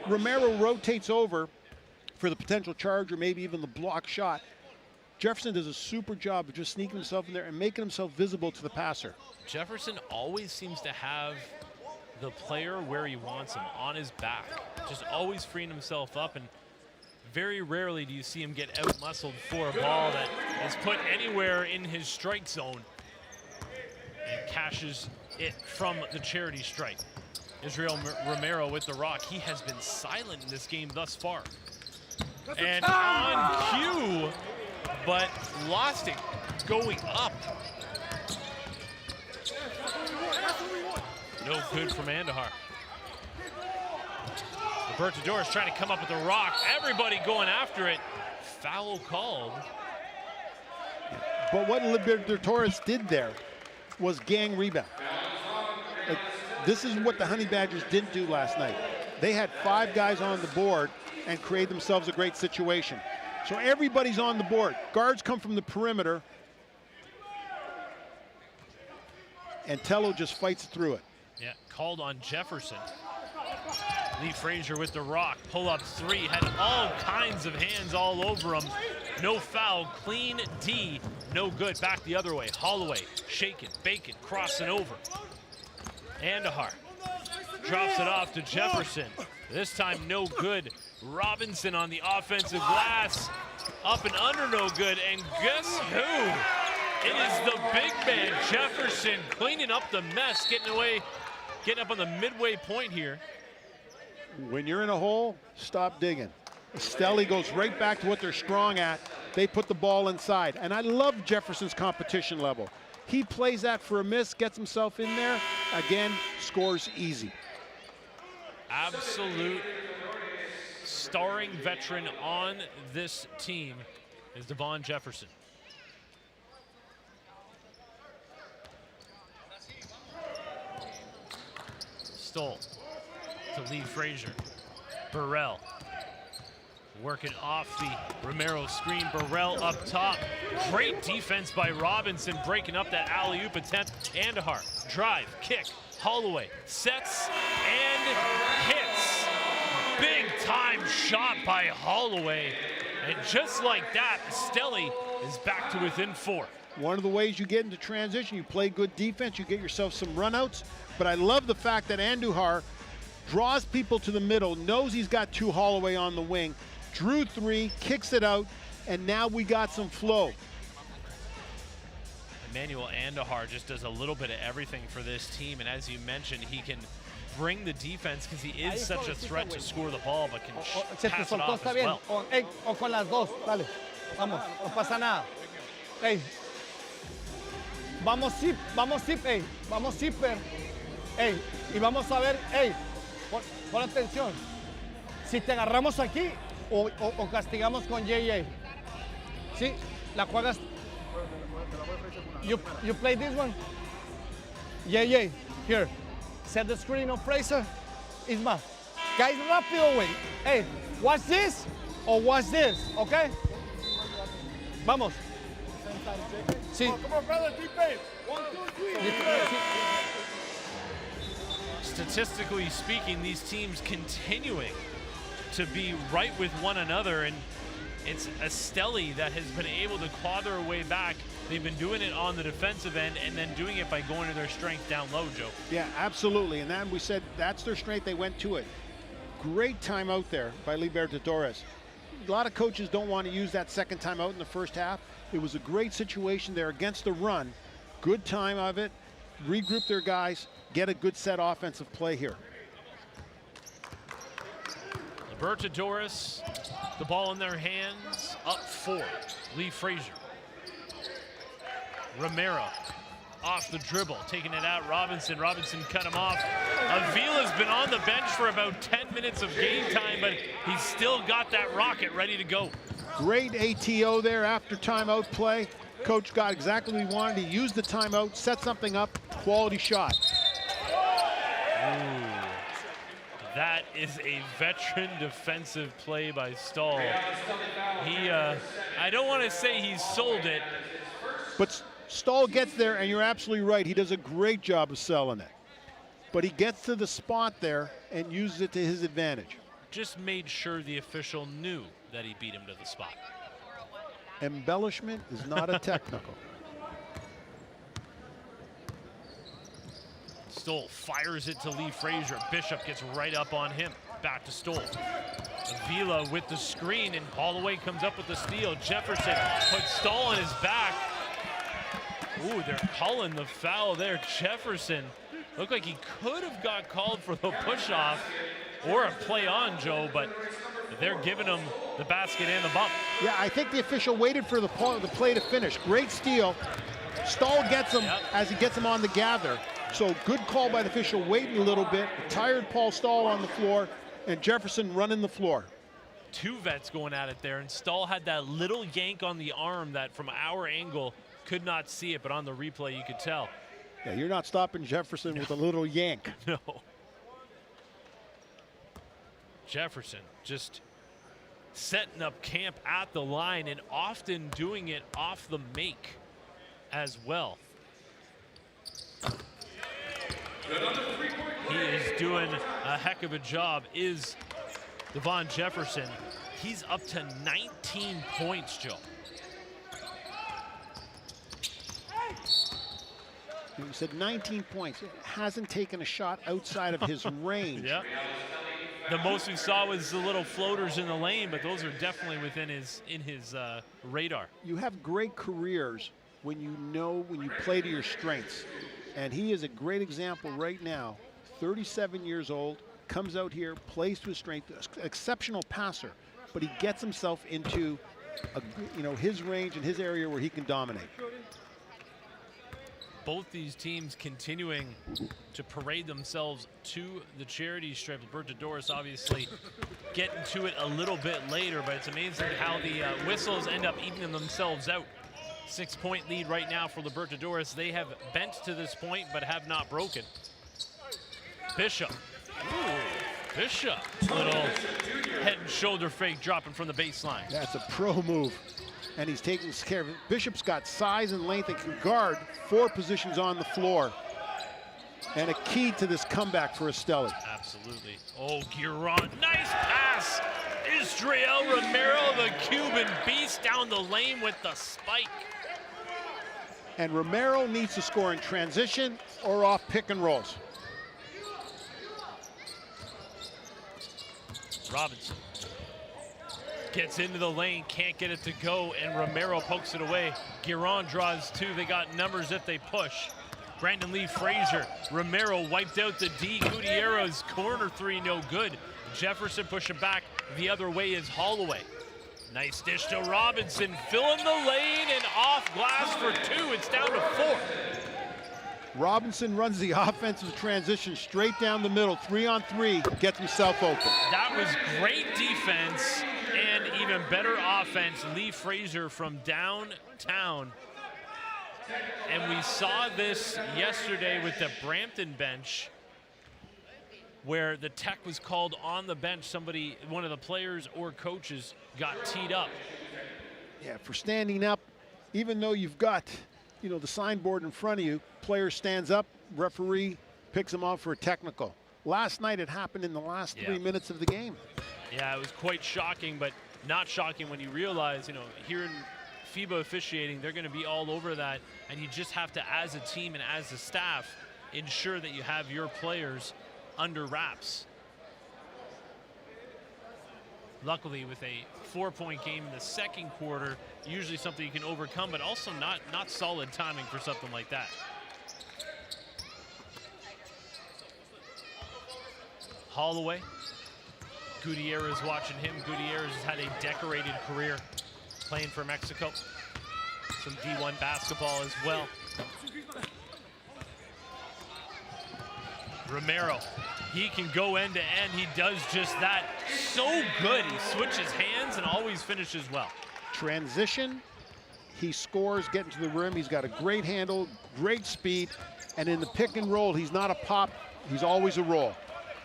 Romero rotates over for the potential charge or maybe even the block shot, Jefferson does a super job of just sneaking himself in there and making himself visible to the passer. Jefferson always seems to have the player where he wants him, on his back, just always freeing himself up, and very rarely do you see him get out-muscled for a ball that is put anywhere in his strike zone and cashes it from the charity strike. Israel Romero with the rock. He has been silent in this game thus far. And on cue, but lost it going up. No good from Andahar. Libertadores trying to come up with the rock. Everybody going after it. Foul called. But what Libertadores did there was gang rebound. This is what the Honey Badgers didn't do last night. They had 5 guys on the board and created themselves a great situation. So everybody's on the board. Guards come from the perimeter, and Tello just fights through it. Yeah, called on Jefferson. Lee Frazier with the rock, pull-up 3, had all kinds of hands all over him. No foul, clean D, no good. Back the other way, Holloway, shaking, baking, crossing over. Andahar drops it off to Jefferson. This time no good. Robinson on the offensive glass, up and under, no good. And guess who? It is the big man, Jefferson, cleaning up the mess, getting up on the midway point here. When you're in a hole, stop digging. Estelí goes right back to what they're strong at. They put the ball inside. And I love Jefferson's competition level. He plays that for a miss, gets himself in there, again, scores easy. Absolute starring veteran on this team is Devon Jefferson. Stoll to Lee Frazier. Burrell working off the Romero screen. Burrell up top. Great defense by Robinson, breaking up that alley-oop attempt. Andahar, drive, kick. Holloway sets and hits. Big time shot by Holloway. And just like that, Estelí is back to within 4. One of the ways you get into transition, you play good defense, you get yourself some runouts. But I love the fact that Andahar draws people to the middle, knows he's got 2 Holloway on the wing, drew 3, kicks it out, and now we got some flow. Emmanuel Andahar just does a little bit of everything for this team, and as you mentioned, he can bring the defense because he is such a threat to score the ball, but can pass it off as well. O con las dos, dale. Vamos, no pasa nada. Hey. Vamos zip, hey. Vamos zipper. Hey, y vamos a ver, hey, pon atención. Si te agarramos aquí o castigamos con JJ. Sí, la juegas. You play this one. JJ, here. Set the screen on Fraser. Isma. Guys, rápido, güey. Hey, watch this or watch this, okay? Vamos. Sí. Come on, brother, defense. 1, 2, 3. Statistically speaking, these teams continuing to be right with one another, and it's Estelí that has been able to claw their way back. They've been doing it on the defensive end and then doing it by going to their strength down low, Joe. Yeah, absolutely. And then we said that's their strength. They went to it. Great timeout there by Libertadores. A lot of coaches don't want to use that second timeout in the first half. It was a great situation there against the run. Good time of it. Regroup their guys. Get a good set offensive play here. Libertadores, the ball in their hands, up 4. Lee Frazier. Romero off the dribble, taking it out. Robinson cut him off. Avila's been on the bench for about 10 minutes of game time, but he's still got that rocket ready to go. Great ATO there after timeout play. Coach got exactly what he wanted. He used the timeout, set something up, quality shot. Ooh. That is a veteran defensive play by Stoll. He, I don't want to say he sold it. But Stoll gets there, and you're absolutely right. He does a great job of selling it. But he gets to the spot there and uses it to his advantage. just made sure the official knew that he beat him to the spot. Embellishment is not a technical. Stoll fires it to Lee Frazier. Bishop gets right up on him. Back to Stoll. Avila with the screen, and Holloway comes up with the steal. Jefferson puts Stoll on his back. Ooh, they're calling the foul there. Jefferson looked like he could have got called for the push-off or a play on, Joe, but they're giving him the basket and the bump. Yeah, I think the official waited for the play to finish. Great steal. Stoll gets him as he gets him on the gather. So good call by the official, waiting a little bit. Tired Paul Stoll on the floor, and Jefferson running the floor. Two vets going at it there, and Stoll had that little yank on the arm that from our angle could not see it, but on the replay you could tell. Yeah, you're not stopping Jefferson with a little yank. No. Jefferson just setting up camp at the line and often doing it off the make as well. He is doing a heck of a job, is Devon Jefferson. He's up to 19 points, Joe. You said 19 points. Hasn't taken a shot outside of his range. Yeah. The most we saw was the little floaters in the lane, but those are definitely within his radar. You have great careers when you know when you play to your strengths. And he is a great example right now. 37 years old, comes out here, plays to his strength, exceptional passer, but he gets himself into his range and his area where he can dominate. Both these teams continuing to parade themselves to the charity stripe. Libertadores obviously getting to it a little bit later, but it's amazing how the whistles end up eating themselves out. 6-point lead right now for Libertadores. They have bent to this point, but have not broken. Bishop. Ooh, Bishop. Little head and shoulder fake dropping from the baseline. That's a pro move. And he's taking care of it. Bishop's got size and length and can guard 4 positions on the floor. And a key to this comeback for Estelí. Absolutely. Oh, Giron, nice pass. Israel Romero, the Cuban beast, down the lane with the spike. And Romero needs to score in transition or off pick and rolls. Robinson gets into the lane, can't get it to go, and Romero pokes it away. Giron draws 2. They got numbers if they push. Brandon Lee Frazier. Romero wiped out the D. Gutierrez corner 3, no good. Jefferson pushing back. The other way is Holloway. Nice dish to Robinson, filling the lane and off glass for 2. It's down to 4. Robinson runs the offensive transition straight down the middle, 3-on-3, gets himself open. That was great defense and even better offense. Lee Frazier from downtown. And we saw this yesterday with the Brampton bench, where the tech was called on the bench. Somebody, one of the players or coaches, got teed up. Yeah, for standing up, even though you've got, the signboard in front of you, player stands up, referee picks him off for a technical. Last night it happened in the last 3 minutes of the game. Yeah, it was quite shocking, but not shocking when you realize, here in FIBA officiating, they're going to be all over that, and you just have to, as a team and as a staff, ensure that you have your players under wraps. Luckily, with a 4-point game in the second quarter, usually something you can overcome, but also not solid timing for something like that. Holloway. Gutierrez watching him. Gutierrez has had a decorated career playing for Mexico. Some D1 basketball as well. Romero, he can go end to end. He does just that. So good. He switches hands and always finishes well. Transition, he scores, getting to the rim. He's got a great handle, great speed, and in the pick and roll, he's not a pop, he's always a roll.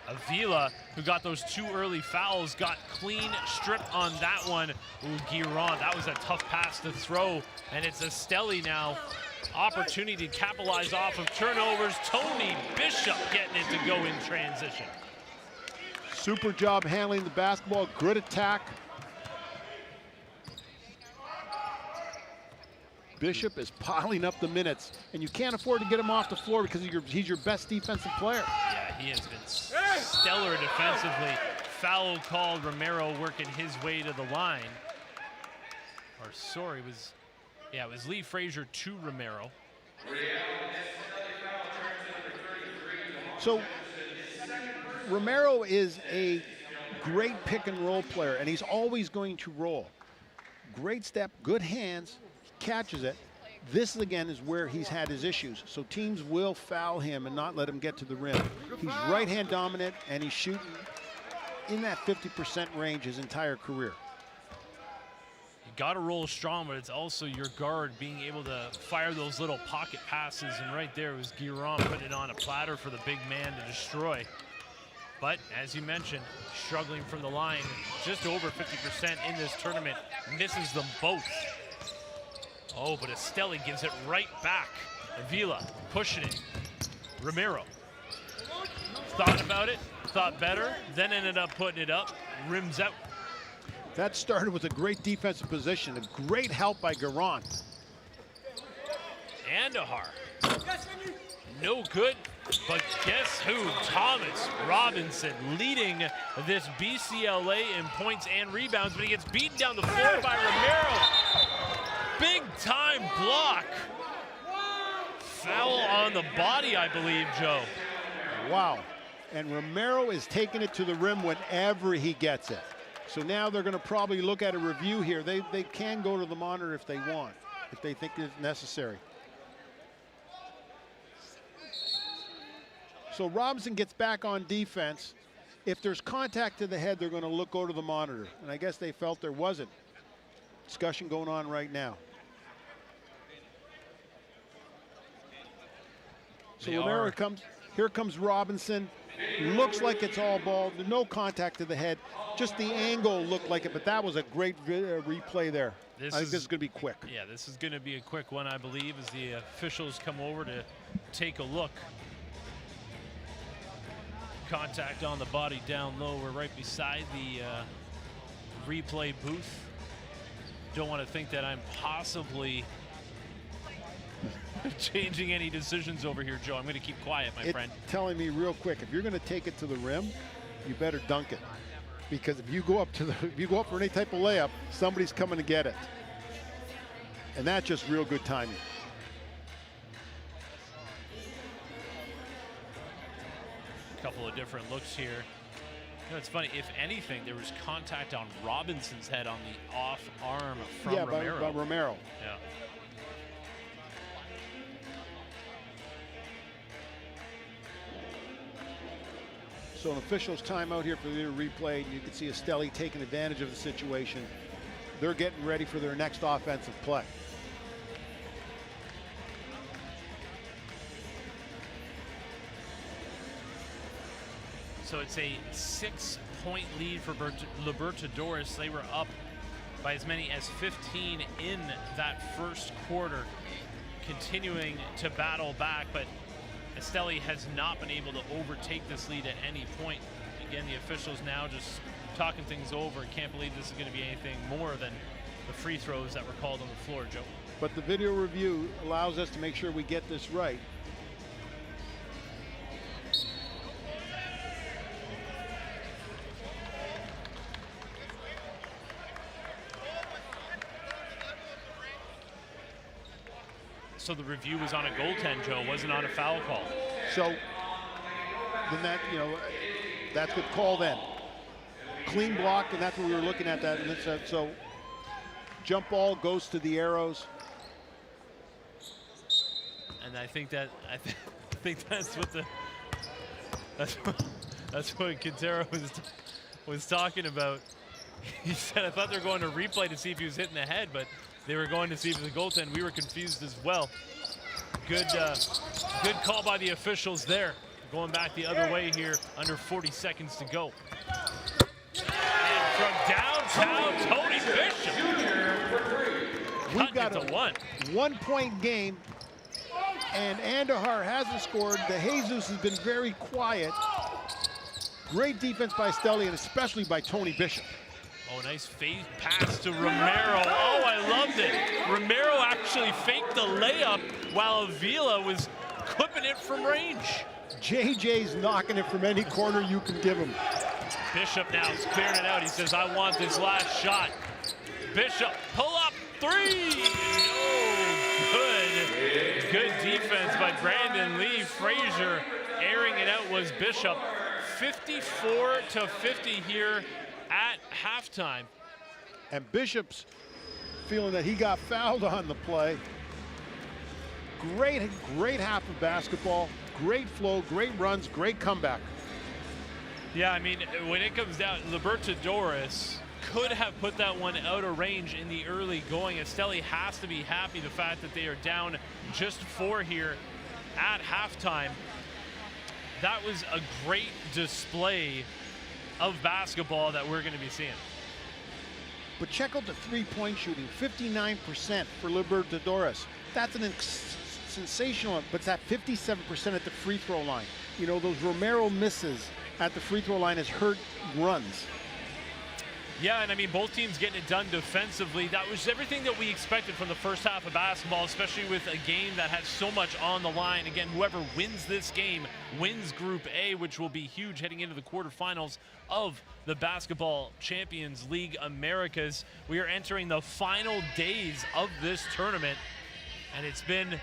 Avila, who got those 2 early fouls, got clean strip on that one. Ooh, Giron, that was a tough pass to throw, and it's Estelí now. Opportunity to capitalize off of turnovers. Tony Bishop getting it to go in transition. Super job handling the basketball, good attack. Bishop is piling up the minutes, and you can't afford to get him off the floor because he's your best defensive player. Yeah, he has been stellar defensively. Foul called, Romero working his way to the line. Or sorry, it was Lee Frazier to Romero. So Romero is a great pick and roll player, and he's always going to roll. Great step, good hands, catches it. This again is where he's had his issues. So teams will foul him and not let him get to the rim. He's right hand dominant, and he's shooting in that 50% range his entire career. You got to roll strong, but it's also your guard being able to fire those little pocket passes. And right there was Guiron putting it on a platter for the big man to destroy. But as you mentioned, struggling from the line, just over 50% in this tournament, misses them both. Oh, but Estelí gives it right back. Avila pushing it. Romero thought about it, thought better, then ended up putting it up, rims out. That started with a great defensive position, a great help by Guiron. Andahar, no good, but guess who? Thomas Robinson leading this BCLA in points and rebounds, but he gets beaten down the floor by Romero. Big time block. Foul on the body, I believe, Joe. Wow. And Romero is taking it to the rim whenever he gets it. So now they're going to probably look at a review here. They can go to the monitor if they want, if they think it's necessary. So Robinson gets back on defense. If there's contact to the head, they're going to go to the monitor. And I guess they felt there wasn't. Discussion going on right now. So Romero comes, here comes Robinson. Looks like it's all ball, no contact to the head. Just the angle looked like it, but that was a great replay there. I think this is going to be quick. Yeah, this is going to be a quick one, I believe, as the officials come over to take a look. Contact on the body down low. We're right beside the replay booth. Don't want to think that I'm possibly changing any decisions over here, Joe. I'm going to keep quiet, my friend. Telling me real quick, if you're going to take it to the rim, you better dunk it, because if you go up for any type of layup, somebody's coming to get it, and that's just real good timing. A couple of different looks here. You know, it's funny, if anything, there was contact on Robinson's head on the off arm from Romero. By Romero. Yeah. So an official's timeout here for the replay. You can see Estelí taking advantage of the situation. They're getting ready for their next offensive play. So it's a 6-point lead for Libertadores. They were up by as many as 15 in that first quarter, continuing to battle back, but Estelí has not been able to overtake this lead at any point. Again, the officials now just talking things over. Can't believe this is going to be anything more than the free throws that were called on the floor, Joe. But the video review allows us to make sure we get this right. So the review was on a goaltend, Joe, wasn't on a foul call. So then that, that's good call then. Clean block, and that's what we were looking at that. And so jump ball goes to the arrows. And I think that that's what Quintero was talking about. He said, I thought they were going to replay to see if he was hitting the head, but they were going to see if it was a goaltend. We were confused as well. Good call by the officials there. Going back the other way here, under 40 seconds to go. And from downtown, Tony Bishop. We've got a 1-point game, and Andahar hasn't scored. The Jesus has been very quiet. Great defense by Estelí, and especially by Tony Bishop. Oh, nice fake pass to Romero. Oh, I loved it. Romero actually faked the layup while Avila was clipping it from range. JJ's knocking it from any corner you can give him. Bishop now is clearing it out. He says, I want this last shot. Bishop, pull up, three! No good. Good defense by Brandon Lee. Frazier airing it out was Bishop. 54-50 here at halftime. And Bishop's feeling that he got fouled on the play. Great half of basketball. Great flow, great runs, great comeback. Yeah, I mean, when it comes down, Libertadores could have put that one out of range in the early going. Estelí has to be happy the fact that they are down just 4 here at halftime. That was a great display of basketball that we're going to be seeing. But check out the three-point shooting, 59% for Libertadores. That's an sensational, but it's at 57% at the free throw line. You know, those Romero misses at the free throw line has hurt runs. Yeah, and I mean, both teams getting it done defensively. That was everything that we expected from the first half of basketball, especially with a game that has so much on the line. Again, whoever wins this game wins Group A, which will be huge heading into the quarterfinals of the Basketball Champions League Americas. We are entering the final days of this tournament, and it's been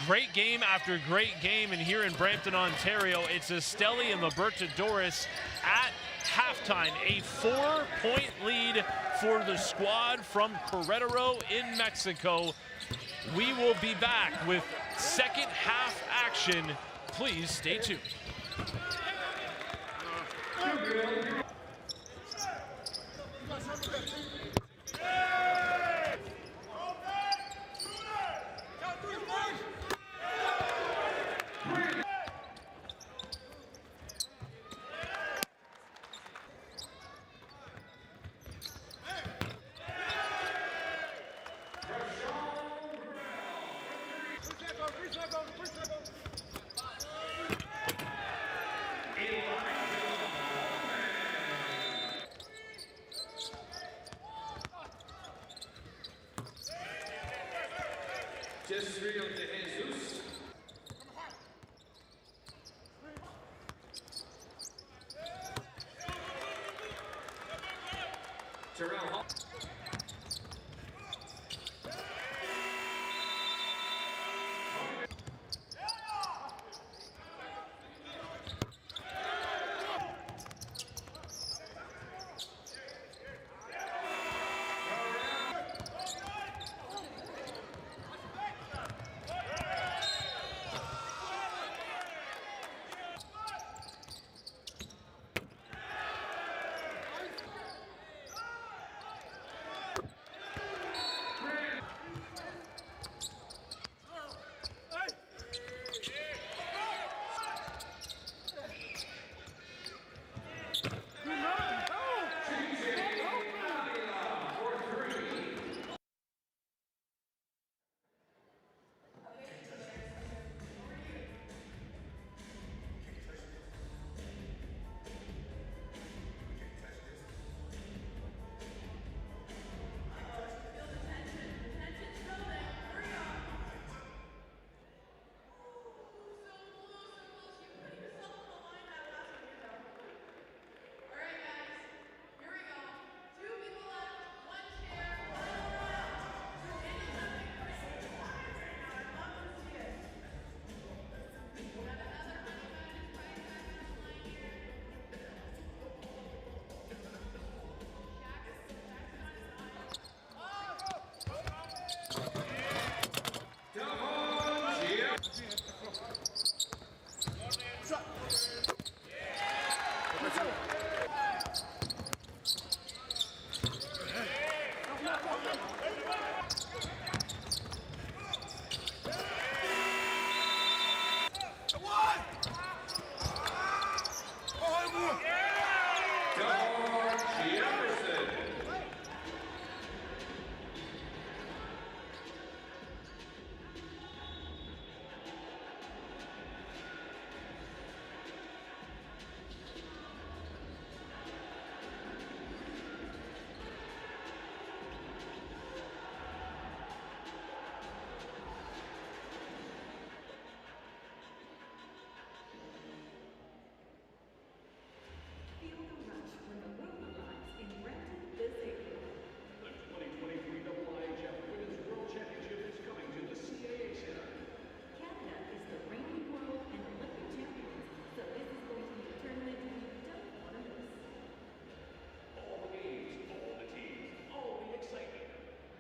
great game after great game. And here in Brampton, Ontario, it's Estelí and Libertadores at halftime. A 4-point lead for the squad from Querétaro in Mexico. We will be back with second half action. Please stay tuned.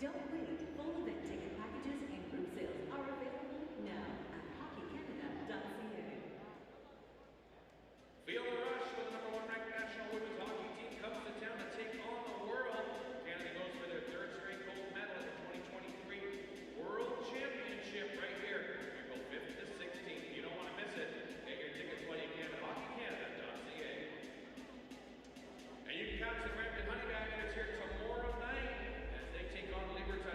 Don't wait. Full event ticket packages and group sales are available now at hockeycanada.ca. Feel the rush when the #1 ranked national women's hockey team comes to town to take on the world. Canada goes for their 3rd straight gold medal at the 2023 World Championship right here. April 5th to 16th. You don't want to miss it. Get your tickets while you can at hockeycanada.ca. And you can catch the Brampton Honey Badgers here tomorrow night as they take on Libertadores.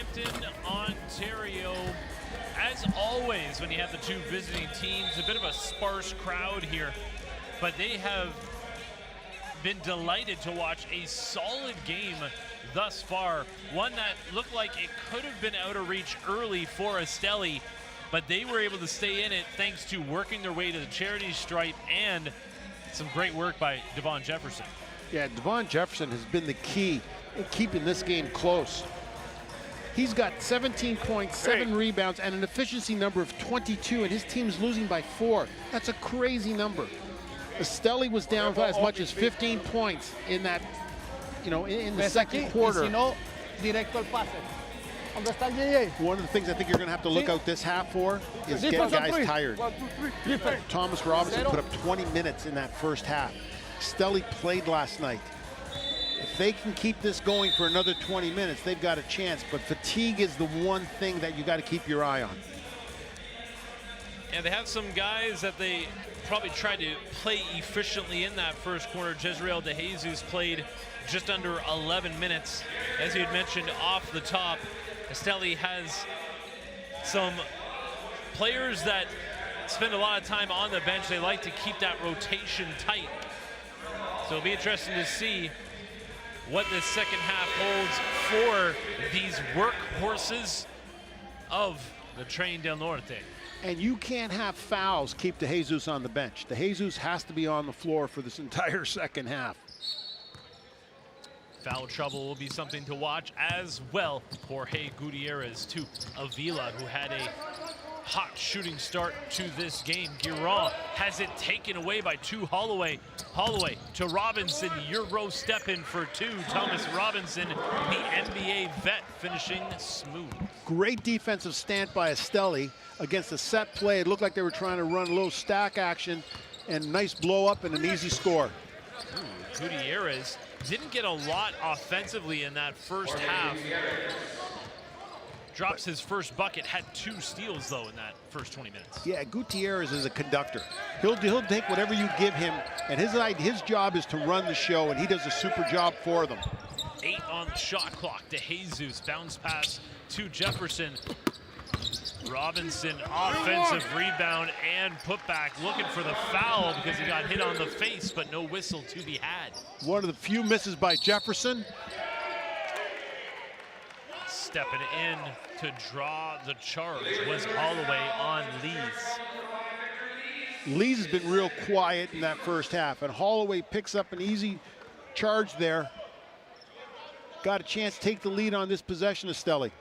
Brampton, Ontario. As always, when you have the two visiting teams, a bit of a sparse crowd here, but they have been delighted to watch a solid game thus far. One that looked like it could have been out of reach early for Estelí, but they were able to stay in it thanks to working their way to the charity stripe and some great work by Devon Jefferson. Yeah, Devon Jefferson has been the key in keeping this game close. He's got 17 points, 7 rebounds, and an efficiency number of 22, and his team's losing by 4. That's a crazy number. Estelí was down by as much as 15 points in that, in the second quarter. Directo al pase. ¿Dónde está el GA? One of the things I think you're going to have to look out this half for is getting guys tired. Thomas Robinson put up 20 minutes in that first half. Estelí played last night. If they can keep this going for another 20 minutes, they've got a chance. But fatigue is the one thing that you got to keep your eye on. And they have some guys that they probably tried to play efficiently in that first quarter. Jezreel De Jesus played just under 11 minutes. As you had mentioned off the top, Estelí has some players that spend a lot of time on the bench. They like to keep that rotation tight. So it'll be interesting to see what this second half holds for these workhorses of the Train del Norte. And you can't have fouls keep De Jesus on the bench. De Jesus has to be on the floor for this entire second half. Foul trouble will be something to watch as well. Jorge Gutierrez to Avila, who had a hot shooting start to this game. Giron has it taken away by Holloway. Holloway to Robinson, Euro step in for 2. Thomas Robinson, the NBA vet, finishing smooth. Great defensive stand by Estelí against a set play. It looked like they were trying to run a little stack action, and nice blow up and an easy score. Gutierrez didn't get a lot offensively in that first half. Drops his first bucket, had 2 steals though in that first 20 minutes. Yeah, Gutierrez is a conductor. He'll take whatever you give him, and his job is to run the show, and he does a super job for them. 8 on the shot clock. De Jesus, bounce pass to Jefferson. Robinson, offensive rebound and putback, looking for the foul because he got hit on the face, but no whistle to be had. One of the few misses by Jefferson. Stepping in to draw the charge was Holloway on Lees. Lees has been real quiet in that first half, and Holloway picks up an easy charge there. Got a chance to take the lead on this possession, Estelí.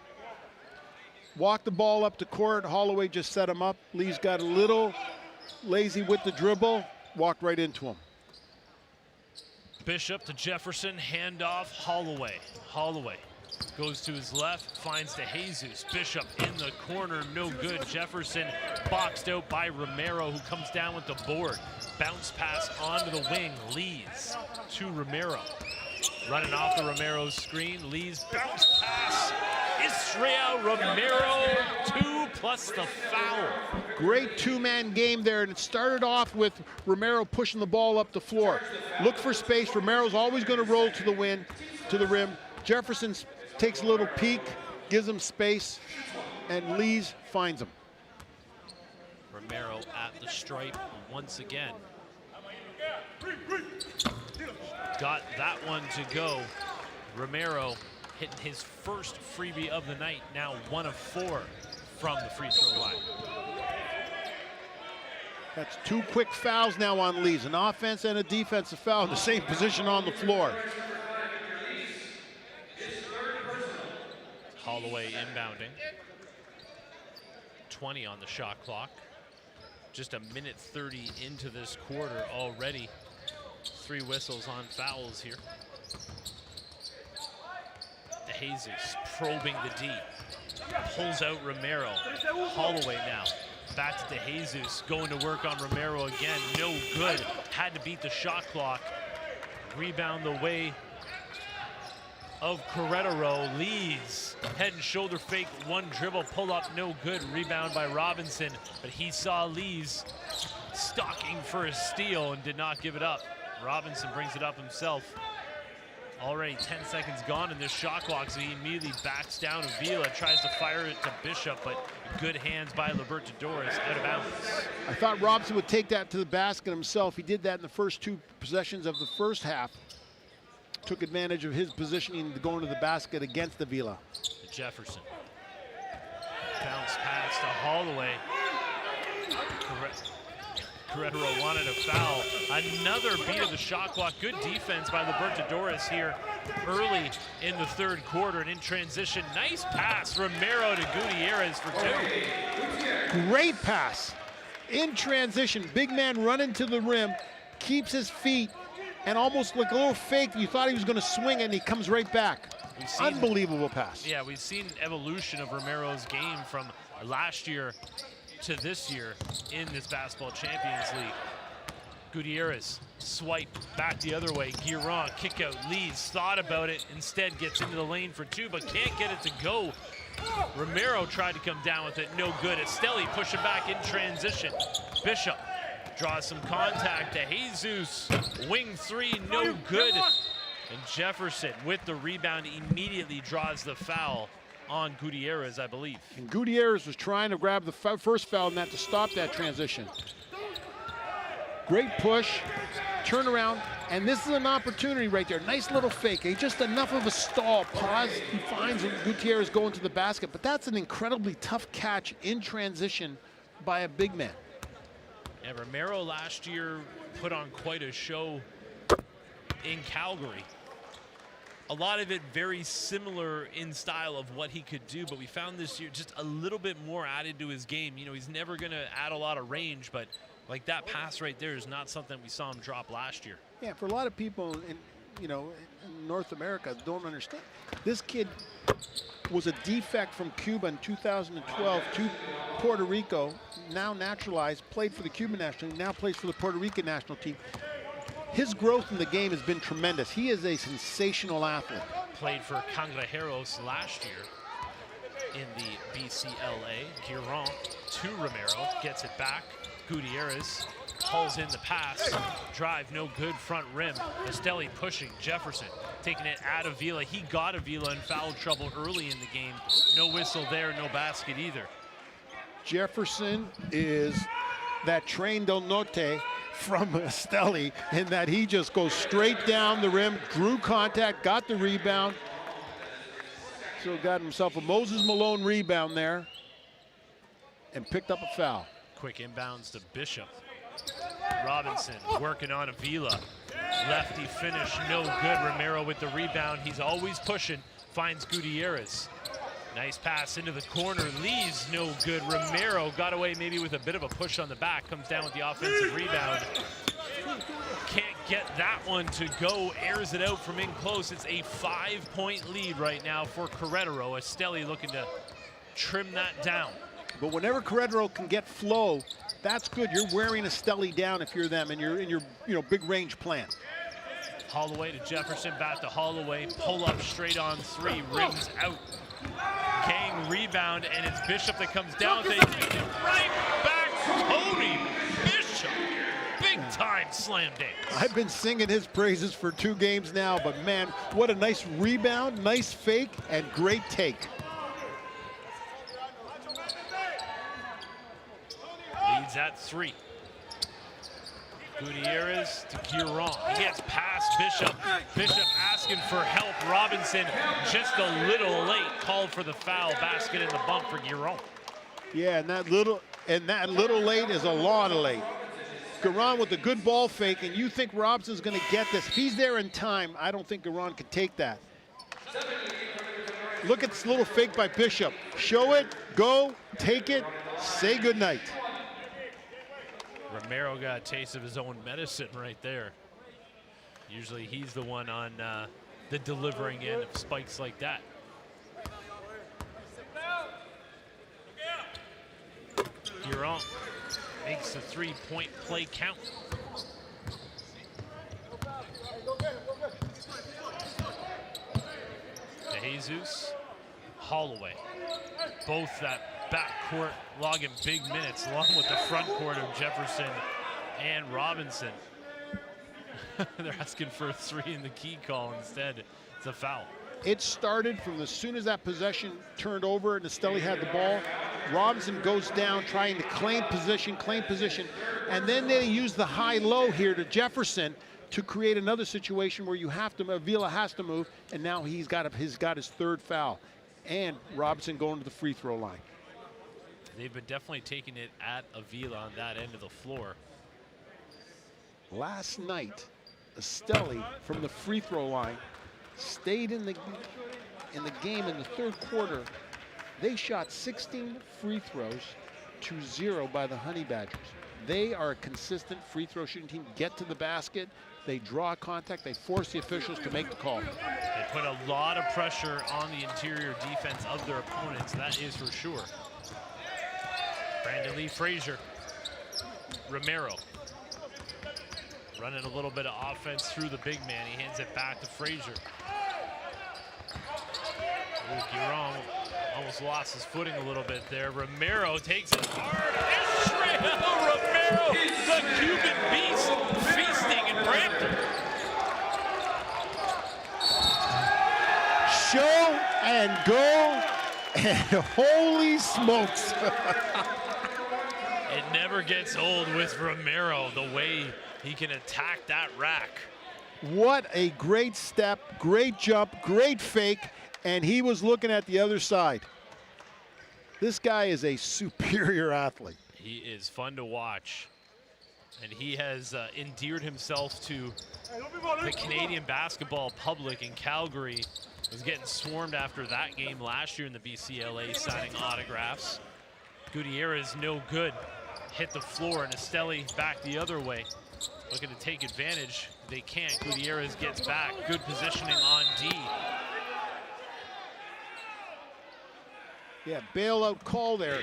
Walked the ball up to court. Holloway just set him up. Lees got a little lazy with the dribble, walked right into him. Bishop to Jefferson, handoff, Holloway. Holloway goes to his left, finds De Jesus. Bishop in the corner, no good. Jefferson boxed out by Romero, who comes down with the board. Bounce pass onto the wing, Lees to Romero. Running off the Romero screen, Lees bounce pass. Israel Romero, 2 plus the foul. Great two-man game there, and it started off with Romero pushing the ball up the floor. Look for space. Romero's always going to roll to the rim. Jefferson takes a little peek, gives him space, and Lees finds him. Romero at the stripe once again. Got that one to go. Romero hitting his first freebie of the night, now 1 of 4 from the free throw line. That's 2 quick fouls now on Lees, an offense and a defensive foul in the same position on the floor. Holloway inbounding. 20 on the shot clock. Just a minute 30 into this quarter already. 3 whistles on fouls here. De Jesus probing the D. Pulls out Romero. Holloway now. Back to De Jesus. Going to work on Romero again. No good. Had to beat the shot clock. Rebound the way of Querétaro. Lees. Head and shoulder fake. 1 dribble. Pull up. No good. Rebound by Robinson. But he saw Lees stalking for a steal and did not give it up. Robinson brings it up himself. Already 10 seconds gone in this shot clock, so he immediately backs down Avila, tries to fire it to Bishop, but good hands by Libertadores, out of bounds. I thought Robson would take that to the basket himself. He did that in the first 2 possessions of the first half. Took advantage of his positioning to go into the basket against Avila. Jefferson. Bounce pass to Holloway. Querétaro wanted a foul. Another beat of the shot clock. Good defense by Libertadores here early in the third quarter. And in transition, nice pass. Romero to Gutierrez for 2. Great pass. In transition, big man running to the rim, keeps his feet, and almost like a little fake. You thought he was going to swing it, and he comes right back. Unbelievable pass. Yeah, we've seen evolution of Romero's game from last year to this year in this Basketball Champions League. Gutierrez, swipe back the other way. Guiron, kick out, leads, thought about it, instead gets into the lane for 2, but can't get it to go. Romero tried to come down with it, no good. Estelí pushing back in transition. Bishop draws some contact to Jesus. Wing 3, no good. And Jefferson with the rebound immediately draws the foul on Gutierrez, I believe. And Gutierrez was trying to grab the first foul in that to stop that transition. Great push, turnaround, and this is an opportunity right there. Nice little fake, just enough of a stall, pause. He finds Gutierrez going to the basket, but that's an incredibly tough catch in transition by a big man. Yeah, Romero last year put on quite a show in Calgary. A lot of it very similar in style of what he could do, but we found this year just a little bit more added to his game. You know, he's never going to add a lot of range, but like that pass right there is not something we saw him drop last year. Yeah, for a lot of people in North America don't understand. This kid was a defect from Cuba in 2012 to Puerto Rico, now naturalized, played for the Cuban national team, now plays for the Puerto Rican national team. His growth in the game has been tremendous. He is a sensational athlete. Played for Cangrejeros last year in the BCLA. Guiron to Romero, gets it back. Gutierrez pulls in the pass. Drive, no good, front rim. Estelí pushing, Jefferson taking it at Avila. He got Avila in foul trouble early in the game. No whistle there, no basket either. Jefferson is that train del norte from Estelí in that he just goes straight down the rim, drew contact, got the rebound. So got himself a Moses Malone rebound there and picked up a foul. Quick inbounds to Bishop. Robinson working on Avila. Lefty finish, no good. Romero with the rebound. He's always pushing, finds Gutierrez. Nice pass into the corner, leaves, no good. Romero got away maybe with a bit of a push on the back, comes down with the offensive rebound. Can't get that one to go, airs it out from in close. It's a 5-point lead right now for Querétaro. Estelí looking to trim that down. But whenever Querétaro can get flow, that's good. You're wearing Estelí down if you're them and you're in your big range plan. Holloway to Jefferson, back to Holloway, pull up straight on 3, rings out. Gang rebound, and it's Bishop that comes down. They take it right back. Cody Bishop, big time slam dance. I've been singing his praises for 2 games now, but man, what a nice rebound, nice fake, and great take. Leads at 3. Gutierrez to Guiron. He gets past Bishop. Bishop asking for help. Robinson just a little late. Called for the foul. Basket in the bump for Guiron. Yeah, and that little late is a lot of late. Guiron with a good ball fake, and you think Robson's going to get this. If he's there in time, I don't think Guiron could take that. Look at this little fake by Bishop. Show it, go, take it, say goodnight. Romero got a taste of his own medicine right there. Usually he's the one on the delivering end of spikes like that. Guiron makes the 3-point play count. To Jesus, Holloway. Both that backcourt logging big minutes along with the front court of Jefferson and Robinson. They're asking for a 3 in the key call instead. It's a foul. It started from as soon as that possession turned over and Estelí had the ball. Robinson goes down trying to claim position, and then they use the high-low here to Jefferson to create another situation where you have to, Avila has to move, and now he's got his third foul. And Robinson going to the free throw line. They've been definitely taking it at Avila on that end of the floor. Last night, Estelí from the free throw line stayed in the game in the third quarter. They shot 16 free throws to 0 by the Honey Badgers. They are a consistent free throw shooting team. Get to the basket, they draw contact, they force the officials to make the call. They put a lot of pressure on the interior defense of their opponents, that is for sure. Brandon Lee Frazier, Romero. Running a little bit of offense through the big man. He hands it back to Frazier. Gueron almost lost his footing a little bit there. Romero takes it hard. Israel Romero, the Cuban beast, feasting in Brampton. Show and go, and holy smokes. It never gets old with Romero, the way he can attack that rack. What a great step, great jump, great fake, and he was looking at the other side. This guy is a superior athlete. He is fun to watch, and he has endeared himself to the Canadian basketball public in Calgary. Was getting swarmed after that game last year in the BCLA, signing autographs. Gutierrez no good, hit the floor, and Estelí back the other way. Looking to take advantage, they can't. Gutierrez gets back, good positioning on D. Yeah, bailout call there.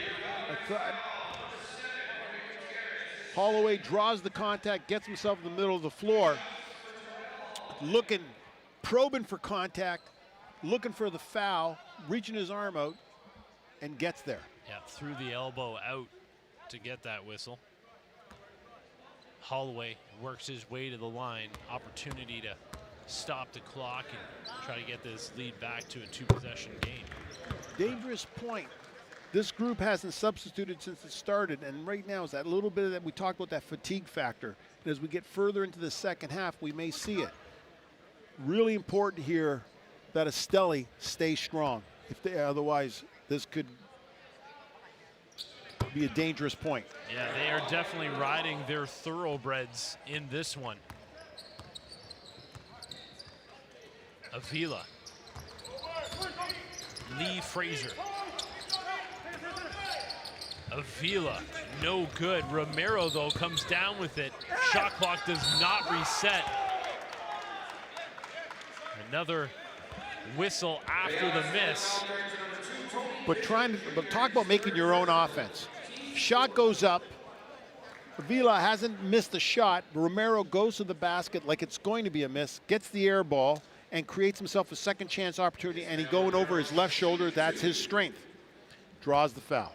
Holloway draws the contact, gets himself in the middle of the floor. Looking, probing for contact, looking for the foul, reaching his arm out, and gets there. Yeah, threw the elbow out to get that whistle. Holloway works his way to the line. Opportunity to stop the clock and try to get this lead back to a 2-possession game. Dangerous point. This group hasn't substituted since it started, and right now is that little bit of that we talked about, that fatigue factor. And as we get further into the second half, we may see it. Really important here that Estelí stay strong. Otherwise, this could be a dangerous point. Yeah, they are definitely riding their thoroughbreds in this one. Avila. Lee Frazier. Avila, no good. Romero, though, comes down with it. Shot clock does not reset. Another whistle after the miss. But talk about making your own offense. Shot goes up. Avila hasn't missed a shot. Romero goes to the basket like it's going to be a miss, gets the air ball, and creates himself a second chance opportunity, and he going over his left shoulder. That's his strength. Draws the foul.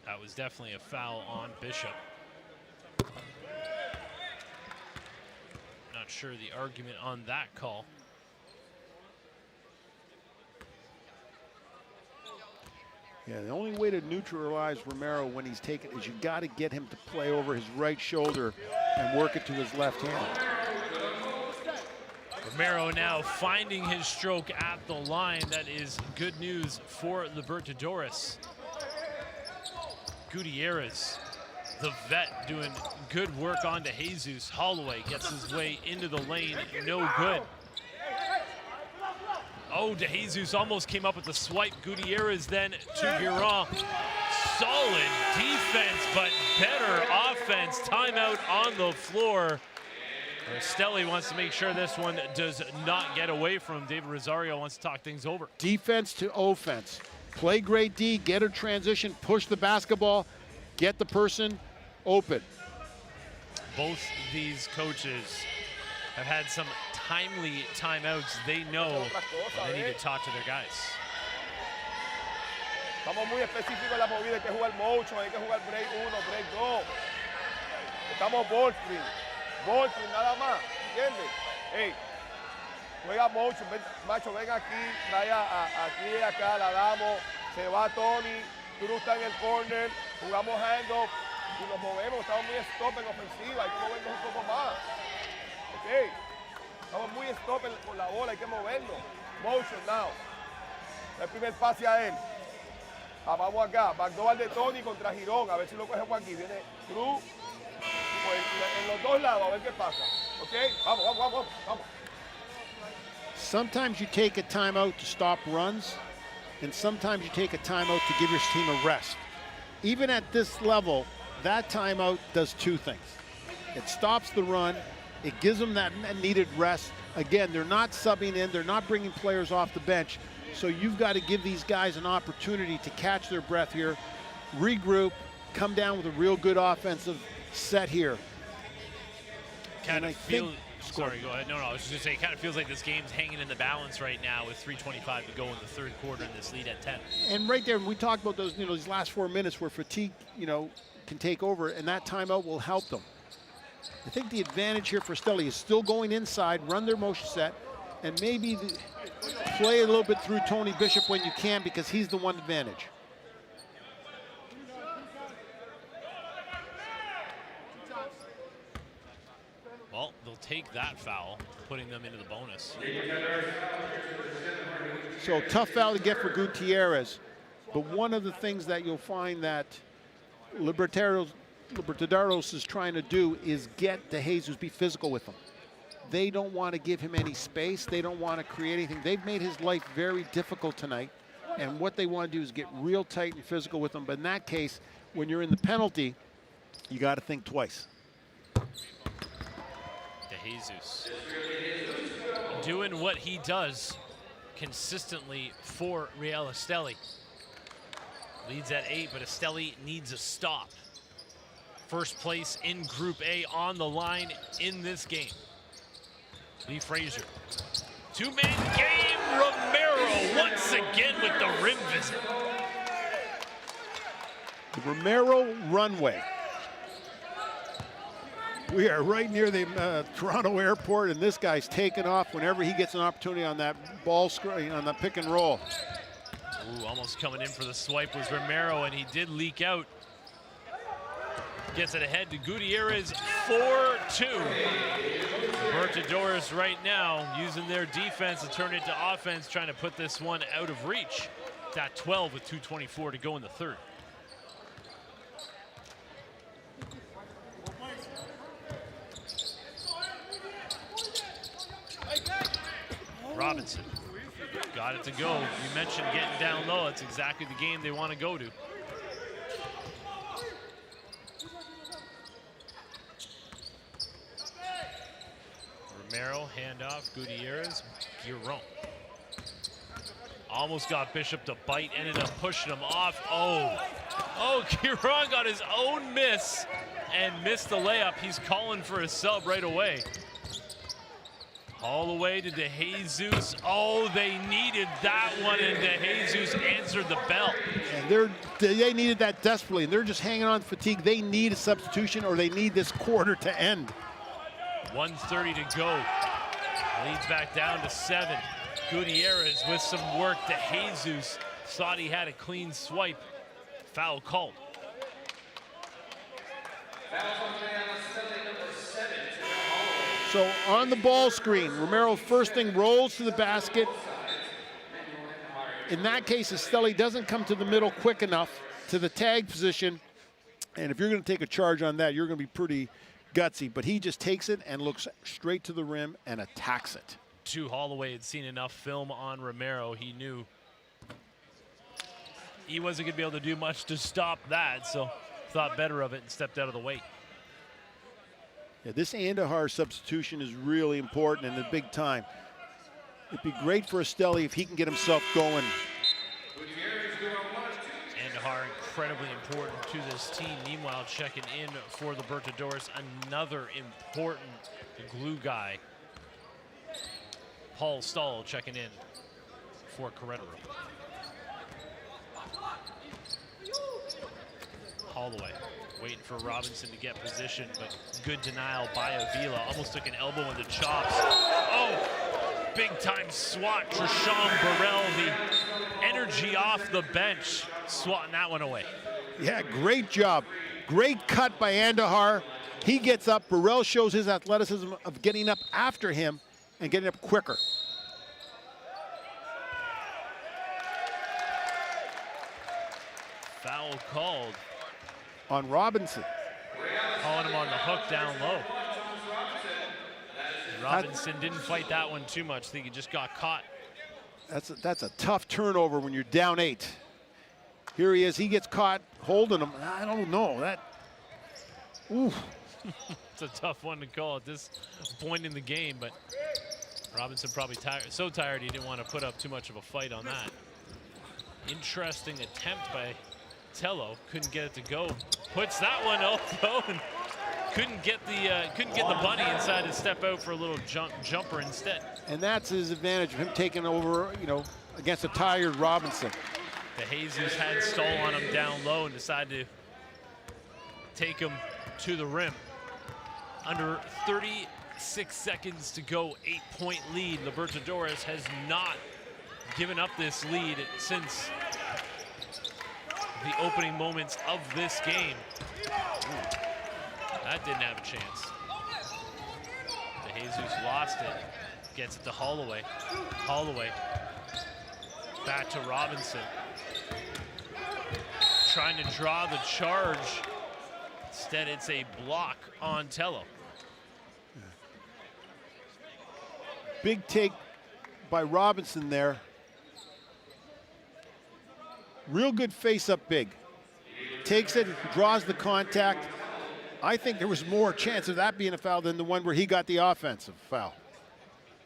That was definitely a foul on Bishop. Not sure the argument on that call. Yeah, the only way to neutralize Romero when he's taken is you got to get him to play over his right shoulder and work it to his left hand. Romero now finding his stroke at the line. That is good news for Libertadores. Gutierrez, the vet, doing good work on De Jesus. Holloway gets his way into the lane, no good. Oh, De Jesus almost came up with the swipe. Gutierrez then to Gueron. Solid defense, but better offense. Timeout on the floor. Estelí wants to make sure this one does not get away from him. David Rosario wants to talk things over. Defense to offense. Play great D, get a transition, push the basketball, get the person open. Both these coaches have had some timely timeouts. They know they need to talk to their guys. Estamos muy específicos en la movida, hay que jugar motion, hay que jugar break 1, break 2. Estamos ball screen. Voltron, nada más, ¿entiendes? Hey, juega mucho, macho, ven aquí, trae aquí y acá, la damos, se va Tony, Cruz está en el corner, jugamos handoff y nos movemos, estamos muy stop en ofensiva, hay que movernos un poco más. Ok, estamos muy stop con la bola, hay que movernos. Motion now. El primer pase a él. Vamos acá, backdoor de Tony contra Girón, a ver si lo coge Joaquín. Viene Cruz, pues, en los dos lados, a ver qué pasa. Ok, vamos. Sometimes you take a timeout to stop runs, and sometimes you take a timeout to give your team a rest. Even at this level, that timeout does two things. It stops the run, it gives them that needed rest. Again, they're not subbing in, they're not bringing players off the bench, so you've got to give these guys an opportunity to catch their breath here, regroup, come down with a real good offensive set here. Kind of feel. Sorry, go ahead. No, I was just going to say, it kind of feels like this game's hanging in the balance right now with 3:25 to go in the third quarter and this lead at 10. And right there, we talked about those, these last 4 minutes where fatigue, can take over, and that timeout will help them. I think the advantage here for Estelí is still going inside, run their motion set, and maybe play a little bit through Tony Bishop when you can, because he's the one advantage. Well, they'll take that foul, putting them into the bonus. So tough foul to get for Gutierrez, but one of the things that you'll find that Libertadores is trying to do is get De Jesus, be physical with him. They don't want to give him any space. They don't want to create anything. They've made his life very difficult tonight, and what they want to do is get real tight and physical with him. But in that case, when you're in the penalty, you got to think twice. De Jesus doing what he does consistently for Real Estelí. Leads at 8, but Estelí needs a stop. First place in Group A on the line in this game. Lee Frazier. Two-man game, Romero once again with the rim visit. The Romero runway. We are right near the Toronto airport, and this guy's taking off whenever he gets an opportunity on that ball screen, on the pick and roll. Ooh, almost coming in for the swipe was Romero, and he did leak out. Gets it ahead to Gutierrez, 4-2. Libertadores right now using their defense to turn it to offense, trying to put this one out of reach. It's at 12 with 2:24 to go in the third. Robinson got it to go. You mentioned getting down low. That's exactly the game they want to go to. Romero, handoff, Gutierrez, Giron. Almost got Bishop to bite, ended up pushing him off. Oh, Giron got his own miss and missed the layup. He's calling for a sub right away. All the way to De Jesus. Oh, they needed that one, and De Jesus answered the bell. And they needed that desperately, and they're just hanging on fatigue. They need a substitution, or they need this quarter to end. 1:30 to go. Leads back down to 7. Gutierrez with some work. De Jesus thought he had a clean swipe. Foul called. So on the ball screen, Romero first thing rolls to the basket. In that case, Estelí doesn't come to the middle quick enough to the tag position. And if you're going to take a charge on that, you're going to be pretty gutsy. But he just takes it and looks straight to the rim and attacks it. Holloway had seen enough film on Romero. He knew he wasn't going to be able to do much to stop that, so thought better of it and stepped out of the way. Yeah, this Andahar substitution is really important and a big time. It'd be great for Estelí if he can get himself going. Andahar incredibly important to this team. Meanwhile, checking in for the Libertadores, another important glue guy. Paul Stahl checking in for Querétaro. Holloway Waiting for Robinson to get position, but good denial by Avila. Almost took an elbow in the chops. Oh, big time swat. Trishan Burrell, the energy off the bench, swatting that one away. Yeah, great job. Great cut by Andahar. He gets up. Burrell shows his athleticism of getting up after him and getting up quicker. Foul called on Robinson. Calling him on the hook down low. Robinson didn't fight that one too much. I think he just got caught. That's a tough turnover when you're down 8. Here he is. He gets caught holding him. I don't know. Ooh. It's a tough one to call at this point in the game, but Robinson probably tired, so tired he didn't want to put up too much of a fight on that. Interesting attempt by Tello. Couldn't get it to go. Puts that one up though, and couldn't get the bunny inside to step out for a little jumper instead. And that's his advantage of him taking over, against a tired Robinson. De Jesus had stole on him down low and decided to take him to the rim. Under 36 seconds to go, 8-point lead. Libertadores has not given up this lead since the opening moments of this game. Ooh, that didn't have a chance. De Jesus lost it. Gets it to Holloway. Holloway back to Robinson. Trying to draw the charge. Instead, it's a block on Tello. Big take by Robinson there. Real good face up big. Takes it, draws the contact. I think there was more chance of that being a foul than the one where he got the offensive foul.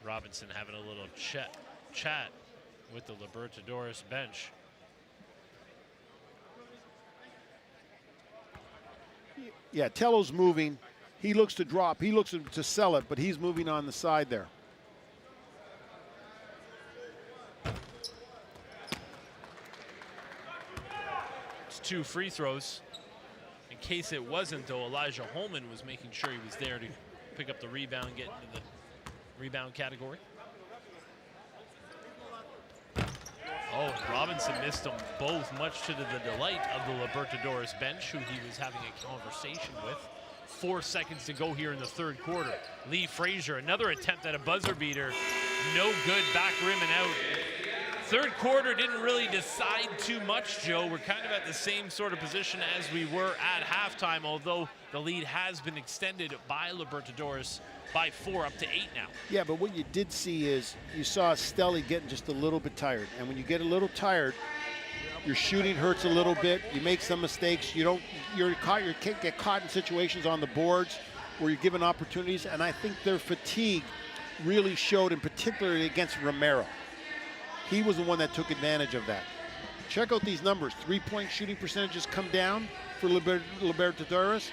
Robinson having a little chat with the Libertadores bench. Yeah, Tello's moving. He looks to drop. He looks to sell it, but he's moving on the side there. It's 2 free throws. In case it wasn't, though, Elijah Holman was making sure he was there to pick up the rebound, get into the rebound category. Oh, Robinson missed them both, much to the delight of the Libertadores bench, who he was having a conversation with. 4 seconds to go here in the third quarter. Lee Frazier, another attempt at a buzzer beater. No good, back rim and out. Third quarter didn't really decide too much, Joe. We're kind of at the same sort of position as we were at halftime, although the lead has been extended by Libertadores by 4 up to 8 now. Yeah, but what you did see is you saw Estelí getting just a little bit tired. And when you get a little tired, your shooting hurts a little bit. You make some mistakes. You get caught in situations on the boards where you're given opportunities. And I think their fatigue really showed, in particular against Romero. He was the one that took advantage of that. Check out these numbers. 3-point shooting percentages come down for Libertadores.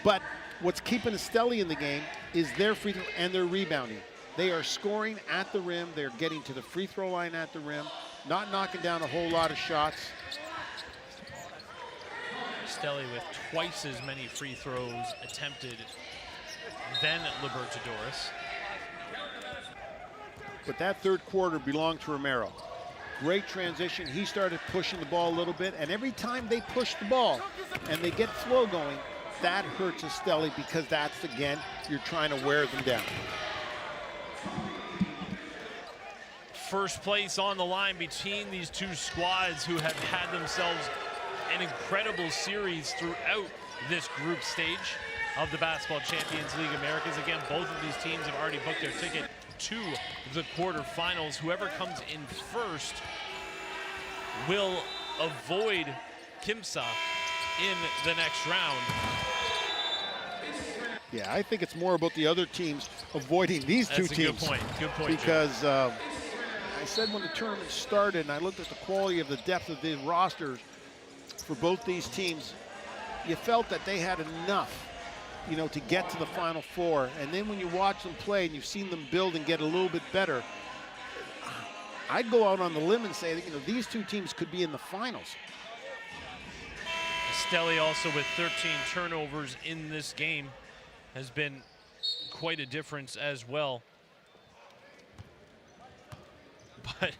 But what's keeping Estelí in the game is their free throw and their rebounding. They are scoring at the rim. They're getting to the free throw line at the rim, not knocking down a whole lot of shots. Estelí with twice as many free throws attempted than Libertadores. But that third quarter belonged to Romero. Great transition. He started pushing the ball a little bit, and every time they push the ball and they get flow going, that hurts Estelí, because that's, again, you're trying to wear them down. First place on the line between these two squads who have had themselves an incredible series throughout this group stage of the Basketball Champions League Americas. Again, both of these teams have already booked their ticket to the quarterfinals. Whoever comes in first will avoid Kimsa in the next round. Yeah, I think it's more about the other teams avoiding these two teams. Good point. Good point. Because I said when the tournament started, and I looked at the quality of the depth of the rosters for both these teams, you felt that they had enough, to get to the Final Four. And then when you watch them play and you've seen them build and get a little bit better, I'd go out on the limb and say that, these two teams could be in the finals. Estelí also with 13 turnovers in this game has been quite a difference as well. But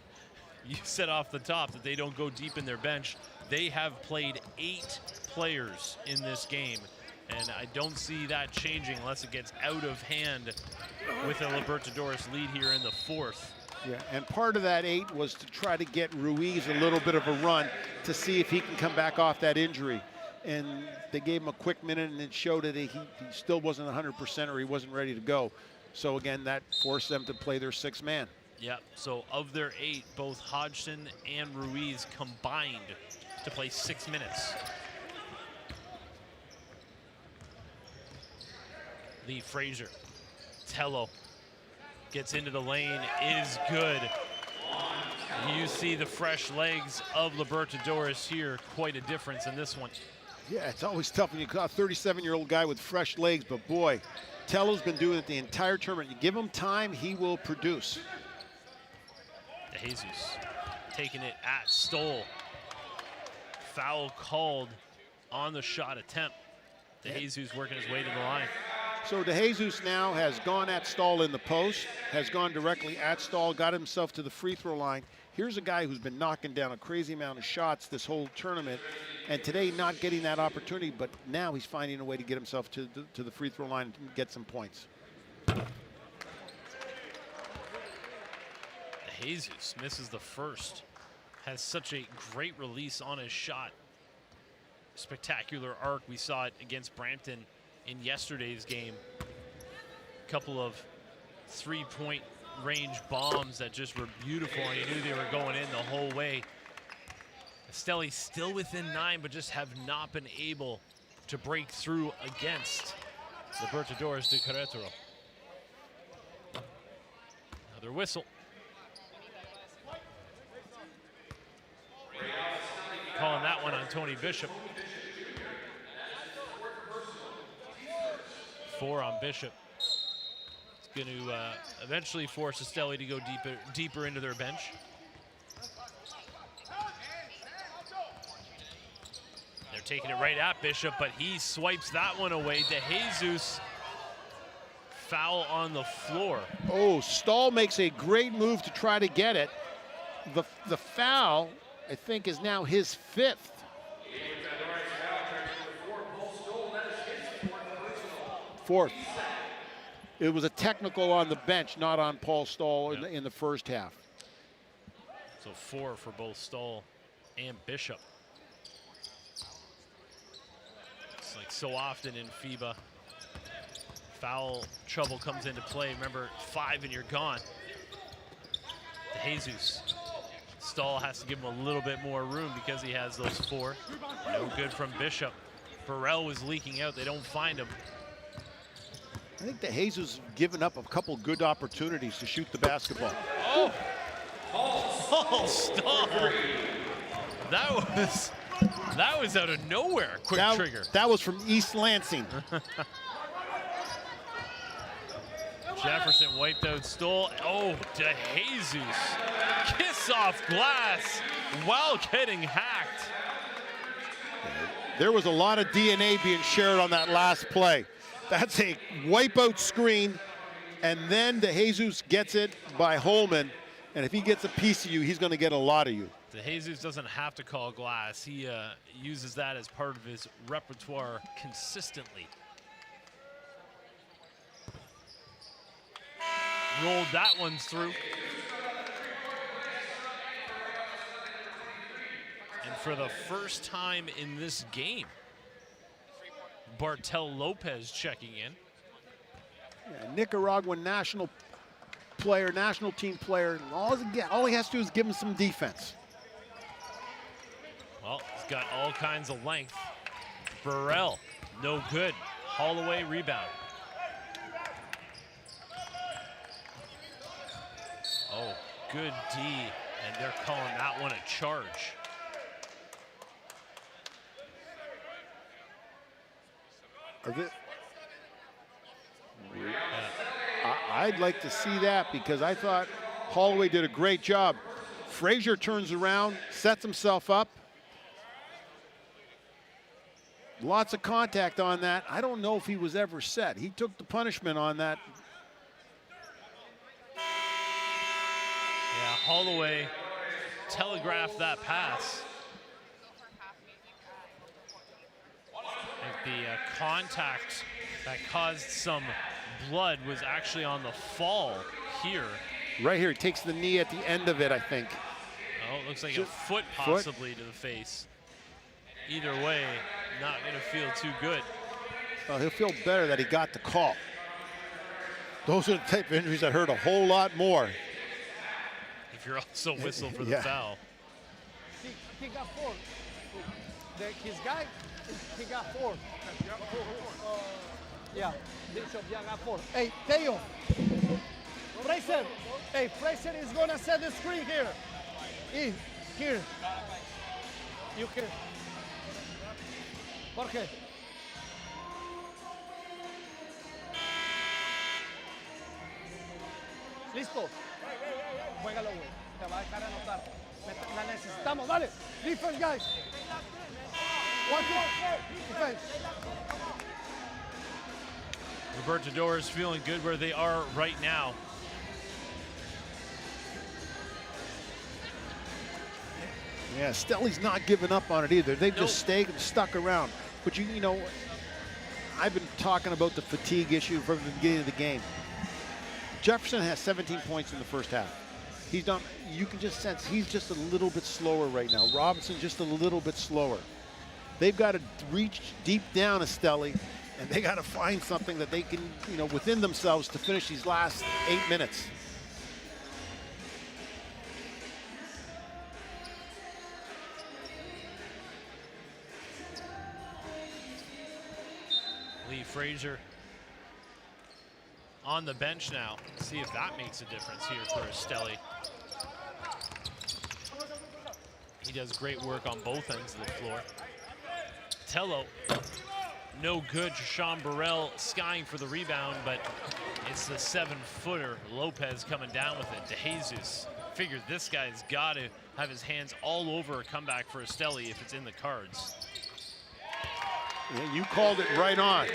you said off the top that they don't go deep in their bench. They have played 8 players in this game, and I don't see that changing unless it gets out of hand with a Libertadores lead here in the 4th. Yeah, and part of that 8 was to try to get Ruiz a little bit of a run to see if he can come back off that injury. And they gave him a quick minute, and it showed that he still wasn't 100% or he wasn't ready to go. So again, that forced them to play their 6th man. Yeah, so of their 8, both Hodgson and Ruiz combined to play 6 minutes. Lee Frazier, Tello gets into the lane, is good. You see the fresh legs of Libertadores here, quite a difference in this one. Yeah, it's always tough when you got a 37-year-old guy with fresh legs, but boy, Tello's been doing it the entire tournament. You give him time, he will produce. De Jesus taking it at Stoll. Foul called on the shot attempt. De Jesus working his way to the line. So De Jesus now has gone at Stoll in the post, has gone directly at Stoll, got himself to the free throw line. Here's a guy who's been knocking down a crazy amount of shots this whole tournament, and today not getting that opportunity, but now he's finding a way to get himself to the free throw line and get some points. Jesus misses the first. Has such a great release on his shot. Spectacular arc. We saw it against Brampton in yesterday's game. A couple of 3-point range bombs that just were beautiful, and you knew they were going in the whole way. Estelí still within 9, but just have not been able to break through against Libertadores de Querétaro. Another whistle. Calling that one on Tony Bishop. 4 on Bishop. It's going to eventually force Estelí to go deeper into their bench. They're taking it right at Bishop, but he swipes that one away. De Jesus, foul on the floor. Oh, Stoll makes a great move to try to get it. The foul, I think, is now his 5th. Fourth. It was a technical on the bench, not on Paul Stoll in the first half. So 4 for both Stoll and Bishop. It's like so often in FIBA, foul trouble comes into play. Remember, 5 and you're gone. De Jesus. Stoll has to give him a little bit more room because he has those 4. No good from Bishop. Burrell was leaking out. They don't find him. I think De Jesus given up a couple good opportunities to shoot the basketball. Oh! Paul Stoll. That was out of nowhere. Quick trigger. That was from East Lansing. Jefferson wiped out Stoll. Oh, De Jesus. Kiss off glass while getting hacked. There was a lot of DNA being shared on that last play. That's a wipeout screen, and then De Jesus gets it by Holman, and if he gets a piece of you, he's going to get a lot of you. De Jesus doesn't have to call glass. He uses that as part of his repertoire consistently. Rolled that one through. And for the first time in this game, Bartel Lopez checking in. Yeah, Nicaraguan national team player. All he has to do is give him some defense. Well, he's got all kinds of length. Burrell, no good. Holloway rebound. Oh, good D, and they're calling that one a charge. I'd like to see that because I thought Holloway did a great job. Frazier turns around, sets himself up. Lots of contact on that. I don't know if he was ever set. He took the punishment on that. Yeah, Holloway telegraphed that pass. I think the contact that caused some blood was actually on the fall here. Right here, he takes the knee at the end of it, I think. Oh, it looks like a foot possibly to the face. Either way, not going to feel too good. Well, he'll feel better that he got the call. Those are the type of injuries that hurt a whole lot more. If you're also whistled for the foul. He got 4. His guy, he got 4. Yeah, Bishop, yeah, got 4. Hey, Teo. Fraser. Hey, Fraser is going to set the screen here. Here. You here. Jorge. Listo. Juégalo, güey. Te va a dejar anotar. La necesitamos. Dale. Defense, guys. 1, 2. Defense. Libertadores feeling good where they are right now. Yeah, Estellí's not giving up on it either. They've just stayed and stuck around. But you know, I've been talking about the fatigue issue from the beginning of the game. Jefferson has 17 points in the first half. He's done. You can just sense he's just a little bit slower right now. Robinson just a little bit slower. They've got to reach deep down, Estelí, and they got to find something that they can, you know, within themselves to finish these last 8 minutes. Frazier on the bench now. See if that makes a difference here for Estelí. He does great work on both ends of the floor. Tello, no good. Sean Burrell skying for the rebound, but it's the 7-footer. Lopez coming down with it. DeJesus figured this guy's got to have his hands all over a comeback for Estelí if it's in the cards. Yeah, you called it right on.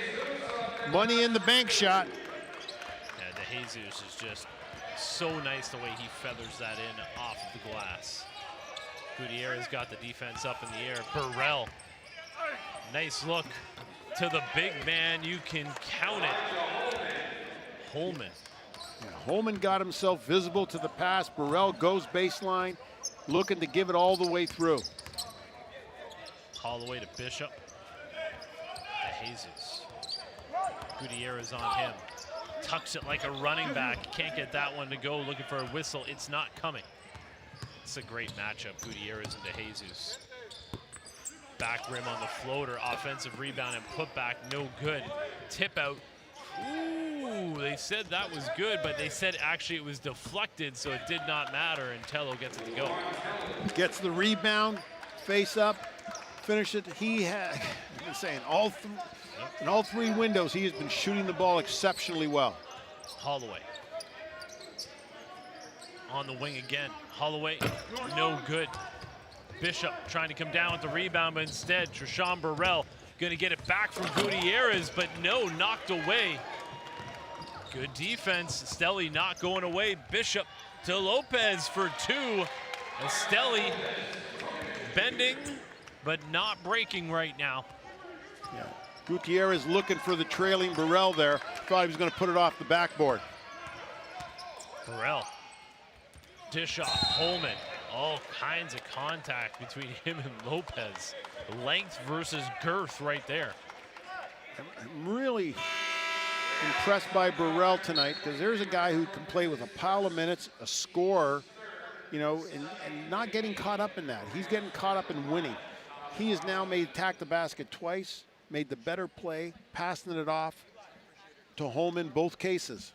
Money in the bank shot. Yeah, DeJesus is just so nice the way he feathers that in off of the glass. Gutierrez got the defense up in the air. Burrell, nice look to the big man. You can count it. Holman. Yeah, Holman got himself visible to the pass. Burrell goes baseline, looking to give it all the way through. Holloway to Bishop. DeJesus. Gutierrez on him. Tucks it like a running back. Can't get that one to go. Looking for a whistle. It's not coming. It's a great matchup, Gutierrez and DeJesus. Back rim on the floater. Offensive rebound and put back. No good. Tip out. Ooh, they said that was good, but they said actually it was deflected, so it did not matter, and Tello gets it to go. Gets the rebound, face up, finish it. He had, I've been saying, in all 3 windows, he has been shooting the ball exceptionally well. Holloway. On the wing again. Holloway, no good. Bishop trying to come down with the rebound, but instead, Trishan Burrell going to get it back from Gutierrez, but no, knocked away. Good defense. Estelí not going away. Bishop to Lopez for 2. Estelí bending, but not breaking right now. Yeah. Gutierrez looking for the trailing Burrell there. Thought he was going to put it off the backboard. Burrell. Dish off. Holman. All kinds of contact between him and Lopez. Length versus girth right there. I'm really impressed by Burrell tonight because there's a guy who can play with a pile of minutes, a scorer, you know, and not getting caught up in that. He's getting caught up in winning. He has now attacked the basket twice, made the better play, passing it off to Holman both cases.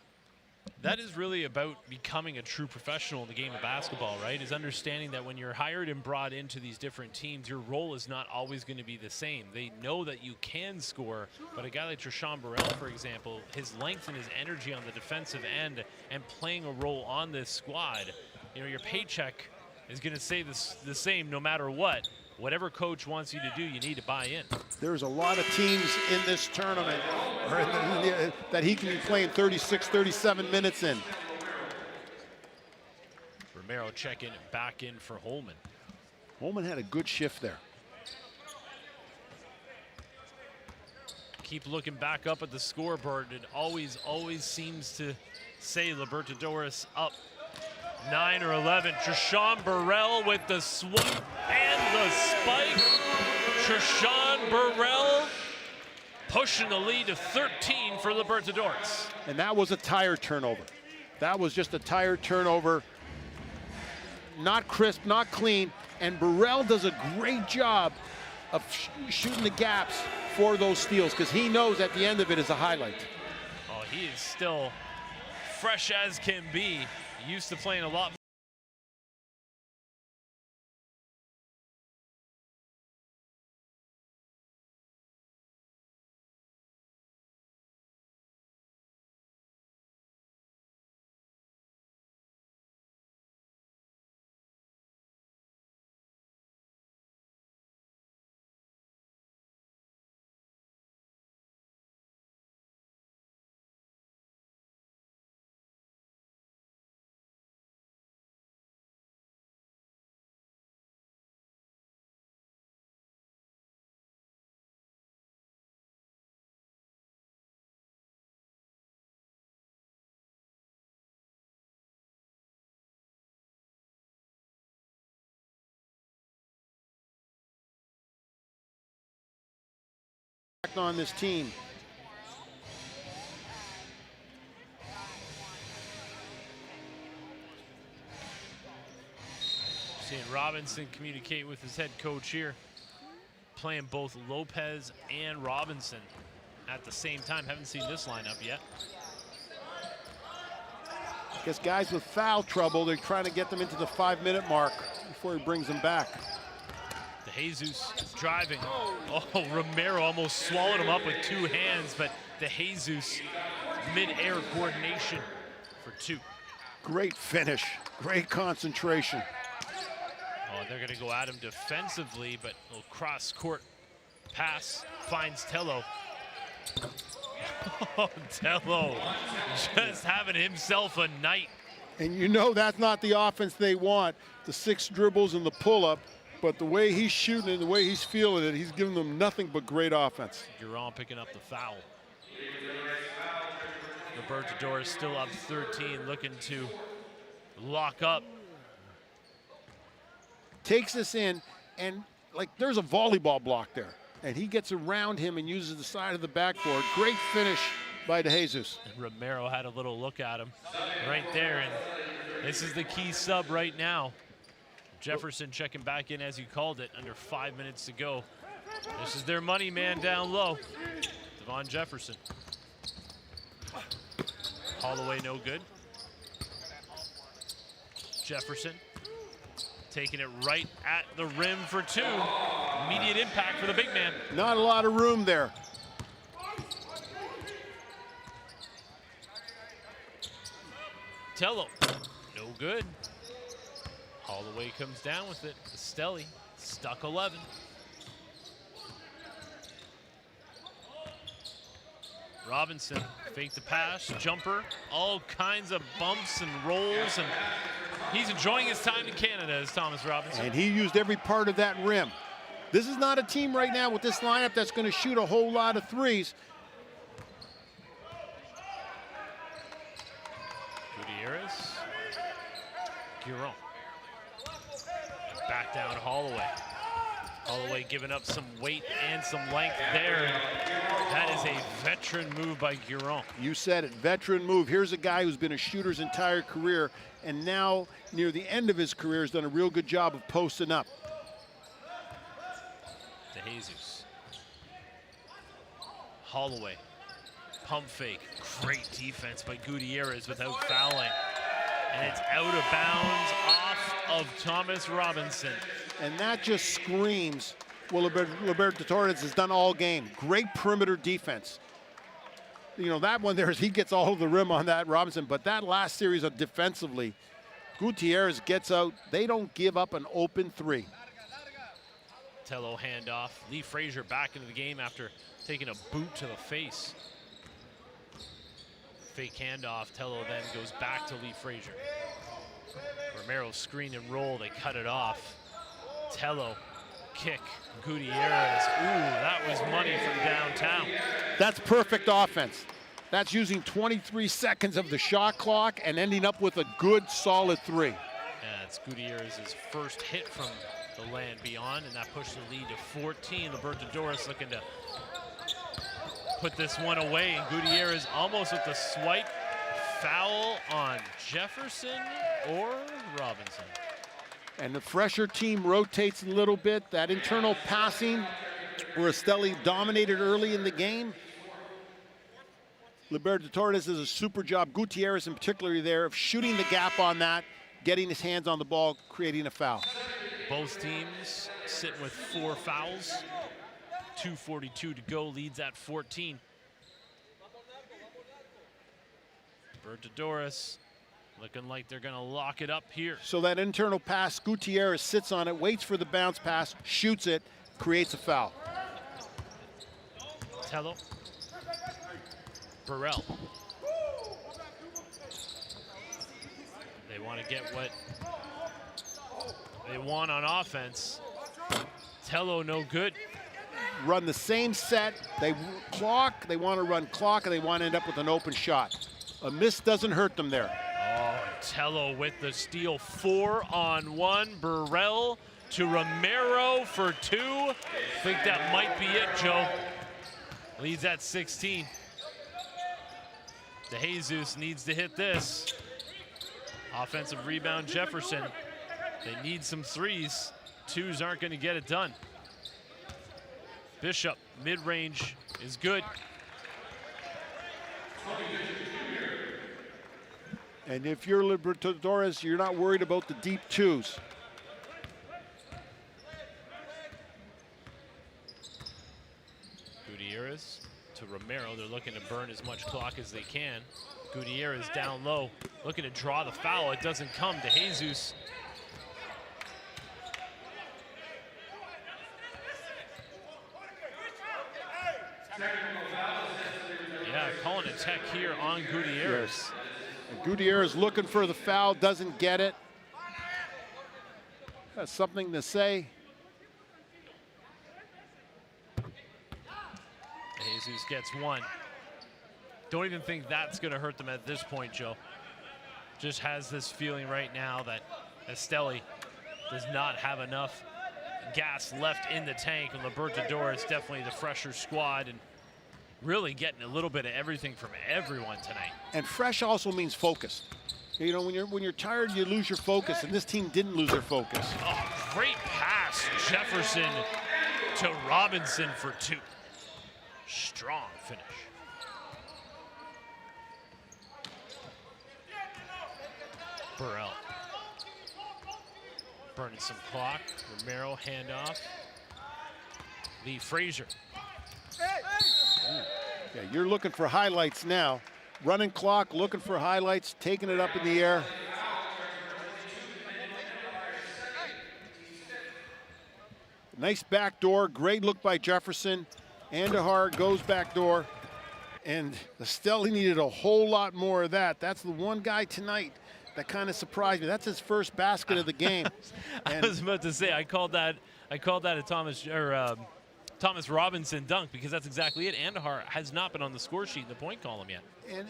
That is really about becoming a true professional in the game of basketball, right? Is understanding that when you're hired and brought into these different teams, your role is not always going to be the same. They know that you can score, but a guy like Trishan Burrell, for example, his length and his energy on the defensive end and playing a role on this squad, you know, your paycheck is going to stay the same no matter what. whatever coach wants you to do, you need to buy in. There's a lot of teams in this tournament that he can be playing 36, 37 minutes in. Romero checking back in for Holman. Holman had a good shift there. Keep looking back up at the scoreboard. It always seems to say Libertadores up 9 or 11. Trishan Burrell with the swoop and the spike. Trishan Burrell pushing the lead to 13 for Libertadores. And that was a tire turnover. That was just a tire turnover. Not crisp, not clean. And Burrell does a great job of shooting the gaps for those steals, because he knows at the end of it is a highlight. Oh, he is still fresh as can be. Used to playing a lot. On this team. Seeing Robinson communicate with his head coach here, playing both Lopez and Robinson at the same time. Haven't seen this lineup yet. I guess guys with foul trouble, they're trying to get them into the 5-minute mark before he brings them back. Jesus driving. Oh, Romero almost swallowed him up with 2 hands, but Jesus mid-air coordination for 2. Great finish, great concentration. Oh, they're gonna go at him defensively, but a little cross-court pass finds Tello. Oh, Tello just having himself a night. And you know that's not the offense they want, the 6 dribbles and the pull-up. But the way he's shooting it, the way he's feeling it, he's giving them nothing but great offense. Giron picking up the foul. Libertadores still up 13, looking to lock up. Takes this in, and like there's a volleyball block there. And he gets around him and uses the side of the backboard. Great finish by Jesus. And Romero had a little look at him right there. And this is the key sub right now. Jefferson checking back in as you called it, under 5 minutes to go. This is their money man down low. Devon Jefferson. Holloway no good. Jefferson taking it right at the rim for 2. Immediate impact for the big man. Not a lot of room there. Tello, no good. Holloway comes down with it. Estelí stuck 11. Robinson fake the pass, jumper, all kinds of bumps and rolls, and he's enjoying his time in Canada as Thomas Robinson. And he used every part of that rim. This is not a team right now with this lineup that's going to shoot a whole lot of threes. Gutierrez, Giron. Back down Holloway. Holloway giving up some weight and some length there. That is a veteran move by Giron. You said it, veteran move. Here's a guy who's been a shooter his entire career, and now near the end of his career has done a real good job of posting up. Jesus. Holloway, pump fake. Great defense by Gutierrez without fouling. And it's out of bounds off of Thomas Robinson. And that just screams what Libertadores has done all game. Great perimeter defense. You know, that one there, he gets all of the rim on that, Robinson, but that last series of defensively, Gutierrez gets out. They don't give up an open 3. Tello handoff. Lee Frazier back into the game after taking a boot to the face. Fake handoff. Tello then goes back to Lee Frazier. Romero screen and roll. They cut it off. Tello kick. Gutierrez. Ooh, that was money from downtown. That's perfect offense. That's using 23 seconds of the shot clock and ending up with a good, solid 3. Yeah, it's Gutierrez's first hit from the land beyond, and that pushed the lead to 14. Libertadores looking to put this one away, and Gutierrez almost with the swipe. Foul on Jefferson or Robinson. And the fresher team rotates a little bit. That internal passing where Estelí dominated early in the game. Libertadores does a super job, Gutierrez in particular there, of shooting the gap on that, getting his hands on the ball, creating a foul. Both teams sitting with 4 fouls. 2:42 to go, leads at 14. Libertadores looking like they're gonna lock it up here. So that internal pass, Gutierrez sits on it, waits for the bounce pass, shoots it, creates a foul. Tello. Burrell. They want to get what they want on offense. Tello no good. Run the same set, they want to run clock, and they want to end up with an open shot. A miss doesn't hurt them there. Oh, Tello with the steal, 4-on-1. Burrell to Romero for 2. I think that might be it, Joe. Leads at 16. De Jesus needs to hit this. Offensive rebound, Jefferson. They need some 3s. 2s aren't going to get it done. Bishop, mid-range is good. And if you're Libertadores, you're not worried about the deep 2s. Gutierrez to Romero. They're looking to burn as much clock as they can. Gutierrez down low, looking to draw the foul. It doesn't come to Jesus. Yeah, calling a tech here on Gutierrez. Yes. And Gutierrez looking for the foul, doesn't get it. That's something to say. Jesus gets 1. Don't even think that's going to hurt them at this point, Joe. Just has this feeling right now that Estelí does not have enough gas left in the tank, and Libertadores definitely the fresher squad and really getting a little bit of everything from everyone tonight. And fresh also means focused. You know, when you're tired, you lose your focus, and this team didn't lose their focus. Oh, great pass, Jefferson to Robinson for 2. Strong finish. Burrell. Burning some clock. Romero handoff. Lee Frazier. Yeah, you're looking for highlights now. Running clock, looking for highlights, taking it up in the air. Nice backdoor, great look by Jefferson. Andahar goes backdoor, and Estelí needed a whole lot more of that. That's the one guy tonight that kind of surprised me. That's his first basket of the game. I was about to say, I called that a Thomas Robinson dunk, because that's exactly it. Andahar has not been on the score sheet in the point column yet. And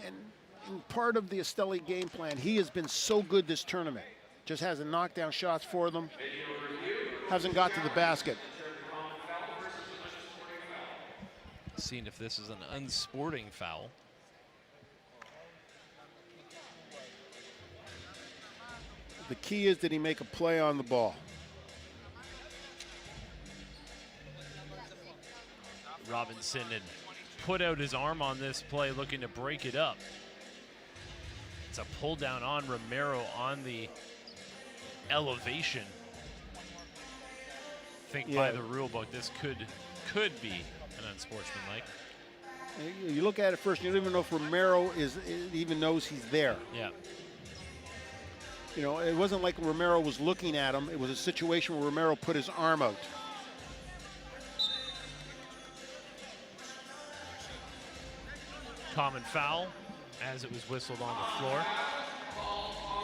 part of the Estelí game plan, he has been so good this tournament. Just hasn't knocked down shots for them. Hasn't got to the basket. Seeing if this is an unsporting foul. The key is, did he make a play on the ball? Robinson had put out his arm on this play, looking to break it up. It's a pull down on Romero on the elevation. I think by the rule book, this could be an unsportsmanlike. You look at it first, you don't even know if Romero even knows he's there. Yeah. You know, it wasn't like Romero was looking at him. It was a situation where Romero put his arm out. common foul as it was whistled on the floor.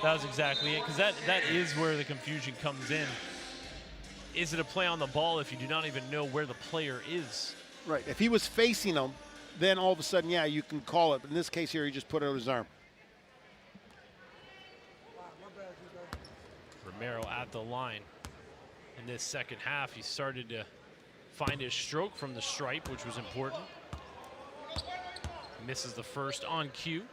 That was exactly it, because that is where the confusion comes in. Is it a play on the ball if you do not even know where the player is? Right. If he was facing him, then all of a sudden, yeah, you can call it. But in this case here, he just put it on his arm. Romero at the line. In this second half, he started to find his stroke from the stripe, which was important. Misses the first on cue.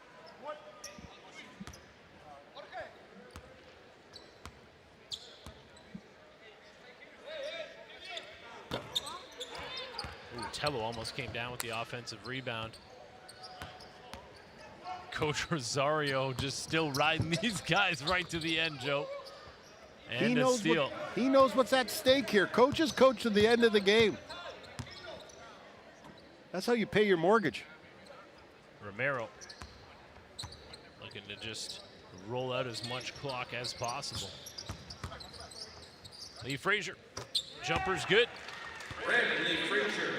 Tello almost came down with the offensive rebound. Coach Rosario just still riding these guys right to the end, Joe. And a steal. He knows what's at stake here. Coaches coach to the end of the game. That's how you pay your mortgage. Romero looking to just roll out as much clock as possible. Lee Frazier, jumper's good. Lee Frazier.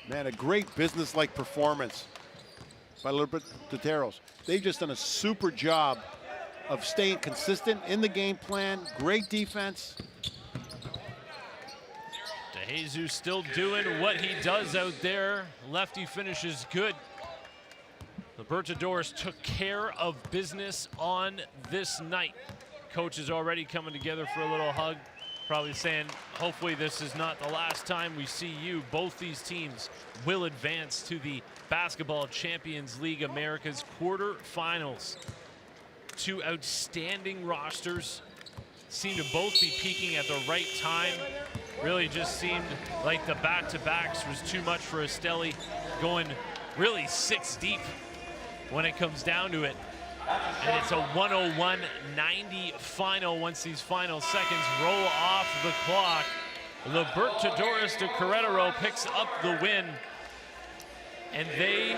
Man, a great business-like performance by Libertadores. They've just done a super job of staying consistent in the game plan. Great defense. DeJesus still doing what he does out there. Lefty finishes good. Libertadores took care of business on this night. Coach is already coming together for a little hug. Probably saying, hopefully this is not the last time we see you. Both these teams will advance to the Basketball Champions League Americas quarterfinals. Two outstanding rosters seem to both be peaking at the right time. Really just seemed like the back-to-backs was too much for Estelí, going really 6 deep when it comes down to it. And it's a 101-90 final once these final seconds roll off the clock. Libertadores de Querétaro picks up the win, and they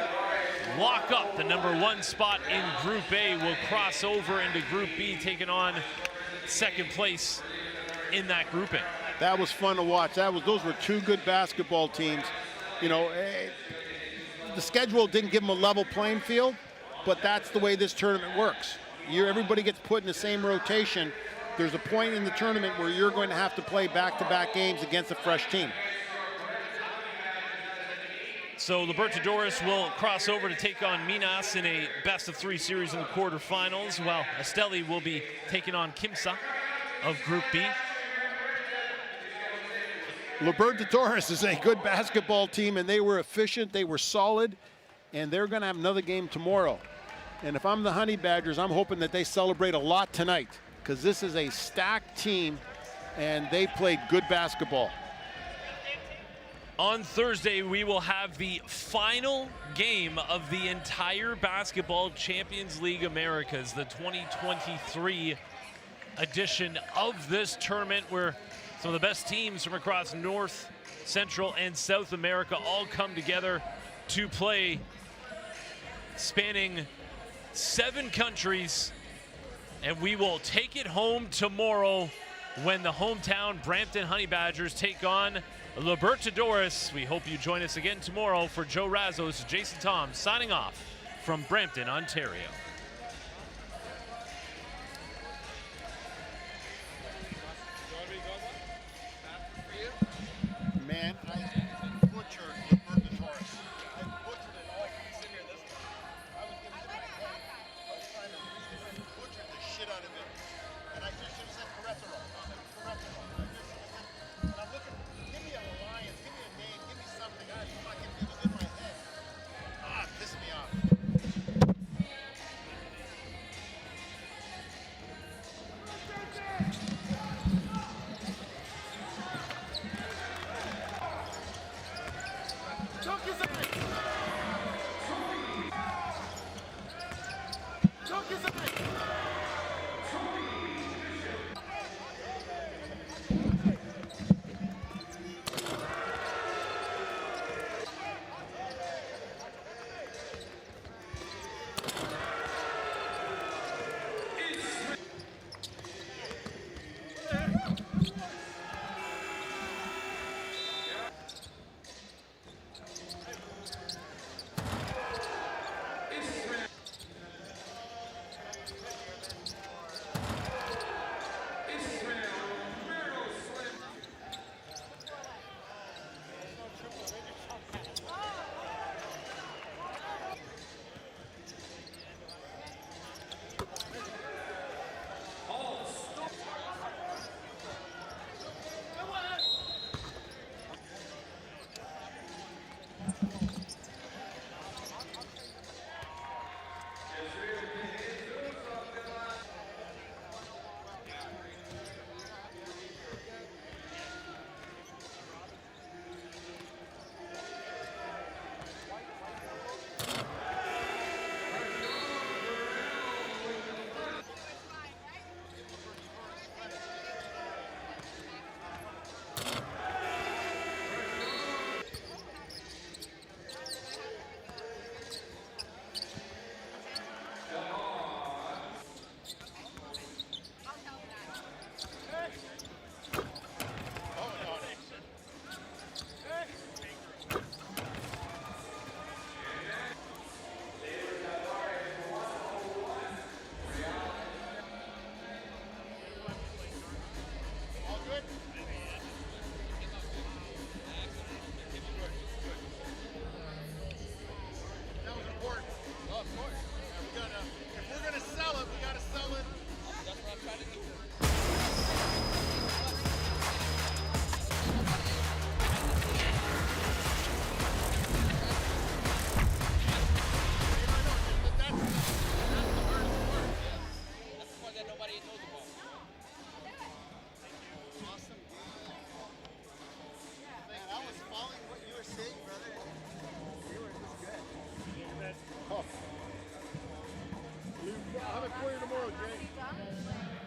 lock up the #1 spot in Group A. Will cross over into Group B, taking on second place in that grouping. That was fun to watch. Those were two good basketball teams. You know, the schedule didn't give them a level playing field, but that's the way this tournament works. Everybody gets put in the same rotation. There's a point in the tournament where you're going to have to play back-to-back games against a fresh team. So Libertadores will cross over to take on Minas in a best-of-3 series in the quarterfinals, while Estelí will be taking on Kimsa of Group B. Libertadores is a good basketball team, and they were efficient, they were solid, and they're going to have another game tomorrow. And if I'm the Honey Badgers, I'm hoping that they celebrate a lot tonight, because this is a stacked team, and they played good basketball. On Thursday, we will have the final game of the entire Basketball Champions League Americas, the 2023 edition of this tournament, where some of the best teams from across North, Central, and South America all come together to play, spanning 7 countries, and we will take it home tomorrow when the hometown Brampton Honey Badgers take on Libertadores. We hope you join us again tomorrow. For Joe Razos, Jason Tom signing off from Brampton, Ontario. Man, I butchered Libertadores. I butchered it all. You sit here this time. I was trying to butcher the shit out of it. And I just should have said Querétaro. And I'm looking, give me a alliance, give me a name, give me something. It was in my head. It pissed me off. for you tomorrow, Jay.